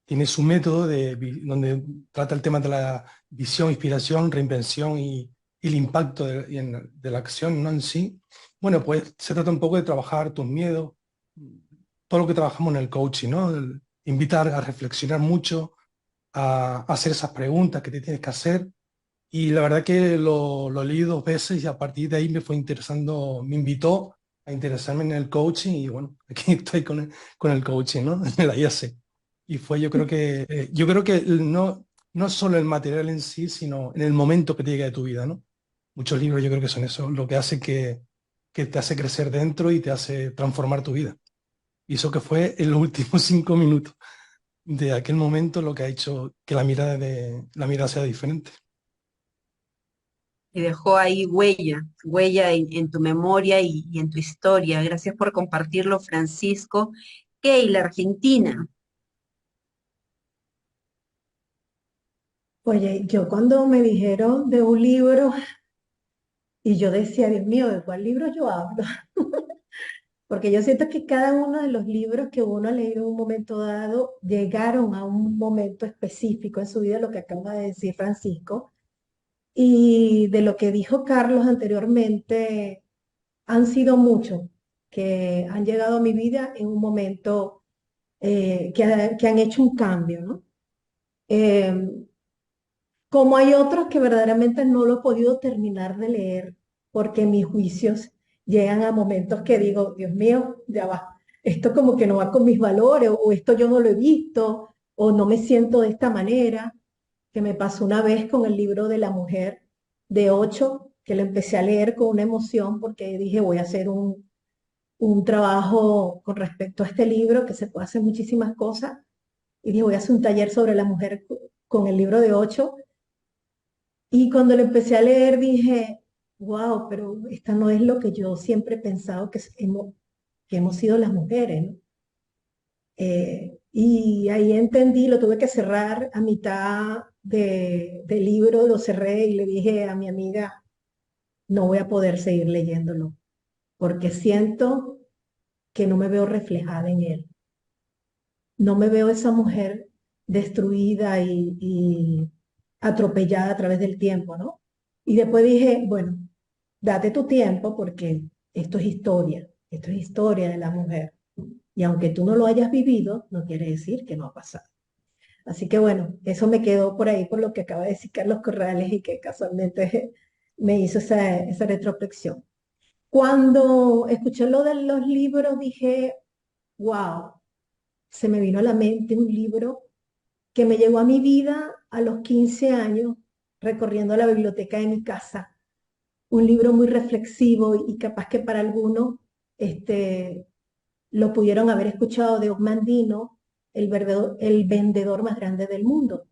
Tiene su método donde trata el tema de la visión, inspiración, reinvención y el impacto de la acción, ¿no? En sí. Bueno, pues se trata un poco de trabajar tus miedos, todo lo que trabajamos en el coaching, ¿no? Invitar a reflexionar mucho, a hacer esas preguntas que te tienes que hacer. Y la verdad que lo leí 2 veces y a partir de ahí me fue interesando, me invitó a interesarme en el coaching y bueno, aquí estoy con el coaching, ¿no? En la IAC. Y fue, yo creo que no solo el material en sí, sino en el momento que te llega de tu vida, ¿no? Muchos libros yo creo que son eso, lo que hace que te hace crecer dentro y te hace transformar tu vida. Y eso que fue en los últimos 5 minutos de aquel momento lo que ha hecho que la mirada sea diferente. Y dejó ahí huella en tu memoria y en tu historia. Gracias por compartirlo, Francisco. Keila, Argentina. Oye, yo cuando me dijeron de un libro, y yo decía, Dios mío, ¿de cuál libro yo hablo? Porque yo siento que cada uno de los libros que uno ha leído en un momento dado llegaron a un momento específico en su vida, lo que acaba de decir Francisco, y de lo que dijo Carlos anteriormente, han sido muchos que han llegado a mi vida en un momento que han hecho un cambio, ¿no? Eh, Como hay otros que verdaderamente no lo he podido terminar de leer porque mis juicios llegan a momentos que digo, Dios mío, ya va, esto como que no va con mis valores o esto yo no lo he visto o no me siento de esta manera, que me pasó una vez con el libro de la mujer de 8, que lo empecé a leer con una emoción porque dije, voy a hacer un trabajo con respecto a este libro, que se puede hacer muchísimas cosas, y dije, voy a hacer un taller sobre la mujer con el libro de 8 y cuando lo empecé a leer dije, wow, pero esta no es lo que yo siempre he pensado que hemos sido las mujeres, ¿no? Y ahí entendí, lo tuve que cerrar a mitad del libro, lo cerré y le dije a mi amiga, no voy a poder seguir leyéndolo, porque siento que no me veo reflejada en él. No me veo esa mujer destruida y atropellada a través del tiempo, ¿no? Y después dije, bueno, date tu tiempo porque esto es historia de la mujer. Y aunque tú no lo hayas vivido, no quiere decir que no ha pasado. Así que bueno, eso me quedó por ahí por lo que acaba de decir Carlos Corrales y que casualmente me hizo esa retrospección. Cuando escuché lo de los libros, dije, wow, se me vino a la mente un libro que me llegó a mi vida a los 15 años, recorriendo la biblioteca de mi casa. Un libro muy reflexivo y capaz que para algunos lo pudieron haber escuchado de Osmandino, el vendedor más grande del mundo,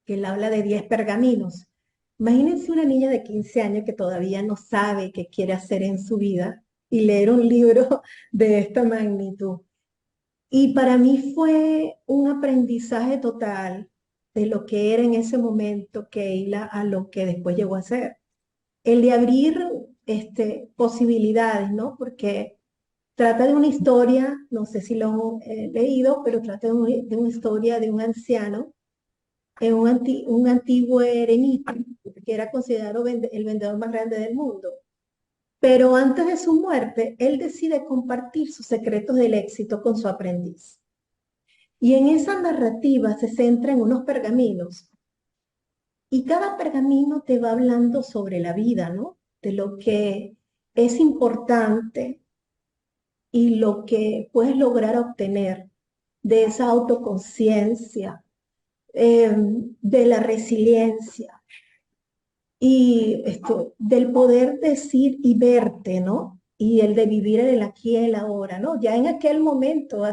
que él habla de 10 pergaminos. Imagínense una niña de 15 años que todavía no sabe qué quiere hacer en su vida y leer un libro de esta magnitud. Y para mí fue un aprendizaje total de lo que era en ese momento Keila a lo que después llegó a ser. El de abrir posibilidades, ¿no? Porque trata de una historia, no sé si lo han leído, pero trata de una historia de un anciano, un antiguo eremita, que era considerado el vendedor más grande del mundo. Pero antes de su muerte, él decide compartir sus secretos del éxito con su aprendiz. Y en esa narrativa se centra en unos pergaminos. Y cada pergamino te va hablando sobre la vida, ¿no? De lo que es importante y lo que puedes lograr obtener de esa autoconciencia, de la resiliencia y del poder decir y verte, ¿no? Y el de vivir en el aquí y el ahora, ¿no? Ya en aquel momento,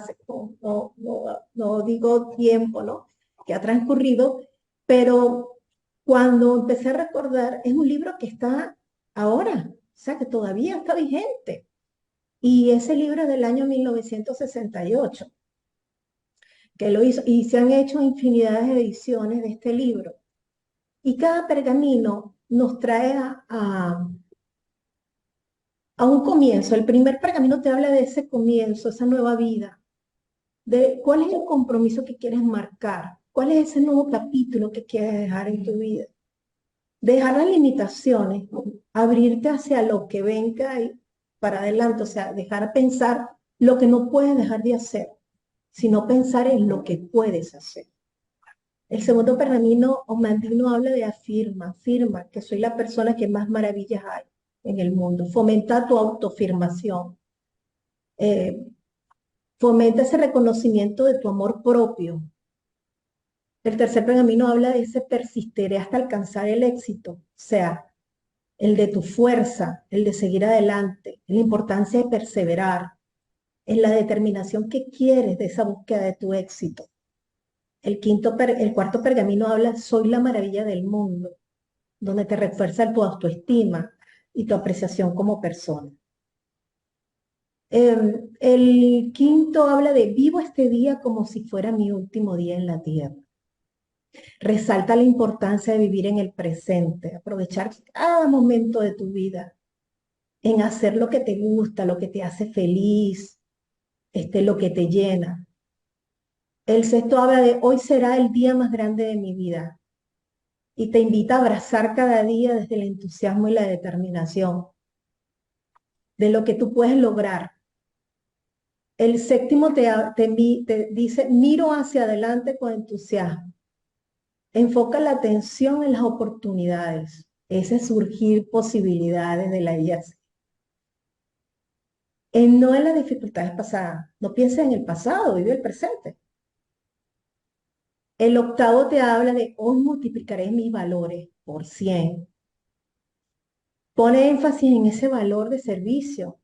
no digo tiempo, ¿no? Que ha transcurrido, pero cuando empecé a recordar, es un libro que está ahora, o sea, que todavía está vigente. Y ese libro es del año 1968, que lo hizo, y se han hecho infinidad de ediciones de este libro. Y cada pergamino nos trae a un comienzo. El primer pergamino te habla de ese comienzo, esa nueva vida, de cuál es el compromiso que quieres marcar, cuál es ese nuevo capítulo que quieres dejar en tu vida. Dejar las limitaciones, abrirte hacia lo que venga y para adelante, o sea, dejar pensar lo que no puedes dejar de hacer, sino pensar en lo que puedes hacer. El segundo pergamino Osmandino habla de afirma que soy la persona que más maravillas hay en el mundo. Fomenta tu autoafirmación. Fomenta ese reconocimiento de tu amor propio. El tercer pergamino habla de ese persistiré hasta alcanzar el éxito, o sea, el de tu fuerza, el de seguir adelante, la importancia de perseverar, en la determinación que quieres de esa búsqueda de tu éxito. El cuarto pergamino habla, soy la maravilla del mundo, donde te refuerza tu autoestima y tu apreciación como persona. El quinto habla de vivo este día como si fuera mi último día en la tierra. Resalta la importancia de vivir en el presente, aprovechar cada momento de tu vida, en hacer lo que te gusta, lo que te hace feliz, lo que te llena. El sexto habla de hoy será el día más grande de mi vida y te invita a abrazar cada día desde el entusiasmo y la determinación de lo que tú puedes lograr. El séptimo te dice, miro hacia adelante con entusiasmo. Enfoca la atención en las oportunidades, ese surgir posibilidades de la vida. No en las dificultades pasadas, no pienses en el pasado, vive el presente. El octavo te habla de hoy multiplicaré mis valores por 100. Pone énfasis en ese valor de servicio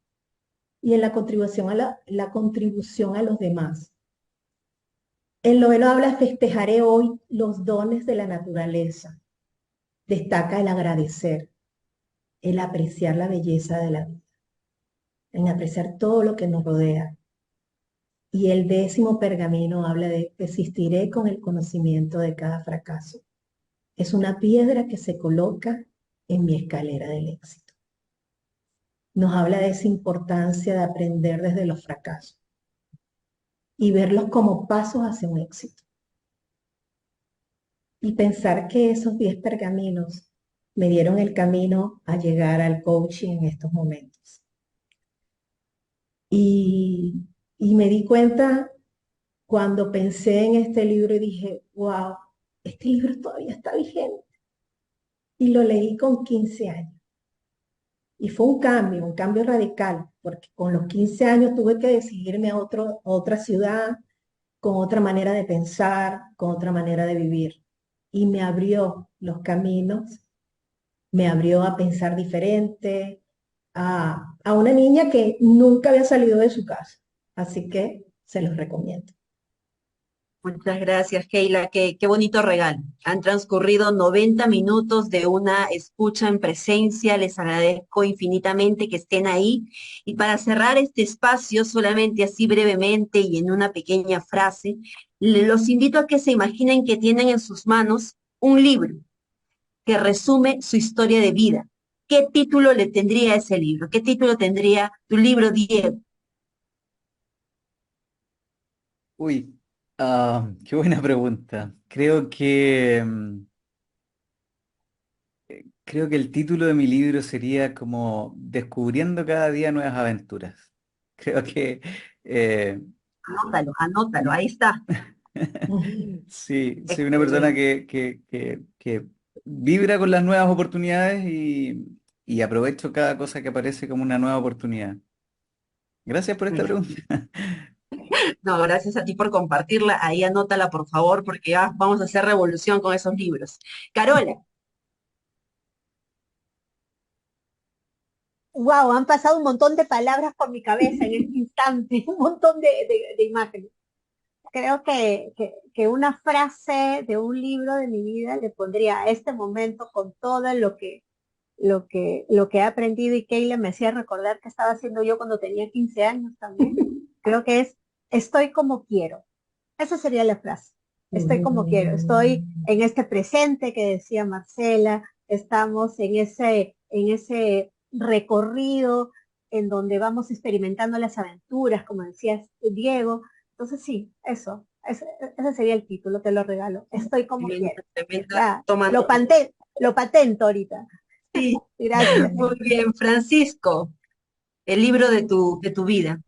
y en la contribución la contribución a los demás. El noveno habla, festejaré hoy los dones de la naturaleza. Destaca el agradecer, el apreciar la belleza de la vida, en apreciar todo lo que nos rodea. Y el décimo pergamino habla de persistiré con el conocimiento de cada fracaso. Es una piedra que se coloca en mi escalera del éxito. Nos habla de esa importancia de aprender desde los fracasos y verlos como pasos hacia un éxito. Y pensar que esos 10 pergaminos me dieron el camino a llegar al coaching en estos momentos. Y me di cuenta cuando pensé en este libro y dije, wow, este libro todavía está vigente. Y lo leí con 15 años. Y fue un cambio radical, porque con los 15 años tuve que decidirme a otra ciudad, con otra manera de pensar, con otra manera de vivir. Y me abrió los caminos, me abrió a pensar diferente, a una niña que nunca había salido de su casa. Así que se los recomiendo. Muchas gracias, Keila. Qué bonito regalo. Han transcurrido 90 minutos de una escucha en presencia. Les agradezco infinitamente que estén ahí. Y para cerrar este espacio, solamente así brevemente y en una pequeña frase, los invito a que se imaginen que tienen en sus manos un libro que resume su historia de vida. ¿Qué título le tendría ese libro? ¿Qué título tendría tu libro, Diego? Uy, qué buena pregunta. Creo que el título de mi libro sería como Descubriendo cada día nuevas aventuras. Creo que Anótalo, ahí está. sí, soy una persona que vibra con las nuevas oportunidades y aprovecho cada cosa que aparece como una nueva oportunidad. Gracias por esta pregunta. No, gracias a ti por compartirla. Ahí anótala, por favor, porque ya vamos a hacer revolución con esos libros. Carola, Wow, han pasado un montón de palabras por mi cabeza en este instante, un montón de imágenes. Creo que una frase de un libro de mi vida le pondría a este momento con todo lo que he aprendido y Keila me hacía recordar que estaba haciendo yo cuando tenía 15 años también. Creo que es, estoy como quiero. Esa sería la frase. Estoy como quiero. Estoy en este presente que decía Marcela. Estamos en ese recorrido en donde vamos experimentando las aventuras, como decías Diego. Entonces sí, ese sería el título, te lo regalo. Estoy como quiero. Lo patento ahorita. Sí, gracias. Muy bien, Francisco, el libro de tu vida.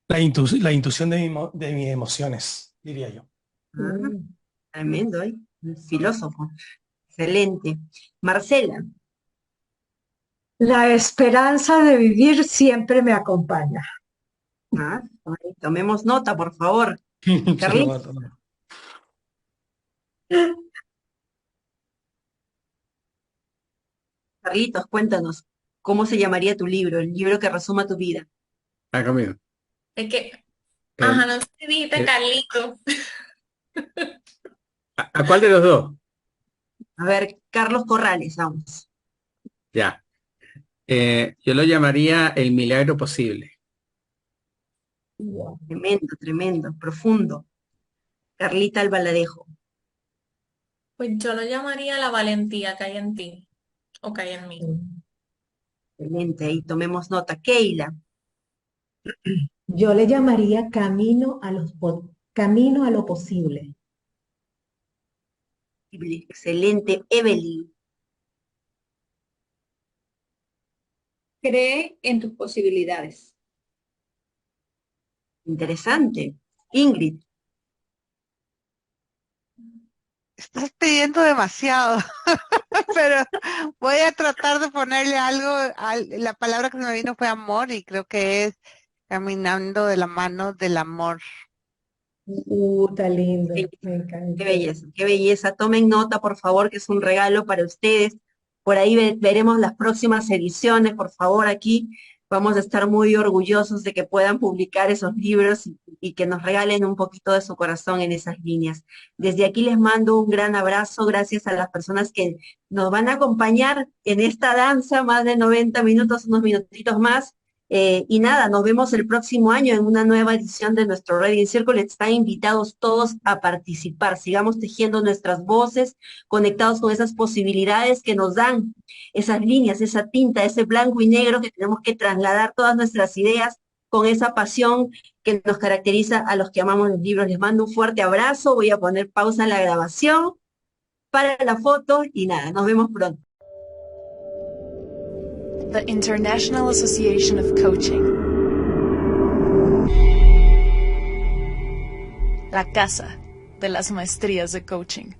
La intuición de mis emociones, diría yo. Tremendo, ¿eh? Filósofo. Excelente. Marcela. La esperanza de vivir siempre me acompaña. Tomemos nota, por favor. Carlitos. Carlitos, cuéntanos, ¿cómo se llamaría tu libro, el libro que resuma tu vida? Camilo. Es que, ajá, no sé si dijiste Carlitos. ¿A cuál de los dos? A ver, Carlos Corrales, vamos. Ya. Yo lo llamaría El milagro posible. Tremendo, tremendo, profundo. Carlita Albaladejo. Pues yo lo llamaría la valentía que hay en ti o que hay en mí. Excelente, ahí tomemos nota. Keila. Yo le llamaría camino a lo posible. Excelente. Evelyn. Cree en tus posibilidades. Interesante. Ingrid. Estás pidiendo demasiado, pero voy a tratar de ponerle algo. La palabra que se me vino fue amor y creo que es caminando de la mano del amor. Está lindo, Qué me encanta. belleza, qué belleza. Tomen nota, por favor, que es un regalo para ustedes. Por ahí veremos las próximas ediciones, por favor, aquí vamos a estar muy orgullosos de que puedan publicar esos libros y que nos regalen un poquito de su corazón en esas líneas. Desde aquí les mando un gran abrazo, gracias a las personas que nos van a acompañar en esta danza, más de 90 minutos, unos minutitos más. Y nada, nos vemos el próximo año en una nueva edición de nuestro Reading Circle. Están invitados todos a participar. Sigamos tejiendo nuestras voces, conectados con esas posibilidades que nos dan esas líneas, esa tinta, ese blanco y negro que tenemos que trasladar todas nuestras ideas con esa pasión que nos caracteriza a los que amamos los libros. Les mando un fuerte abrazo. Voy a poner pausa en la grabación para la foto y nada, nos vemos pronto. The International Association of Coaching. La casa de las maestrías de coaching.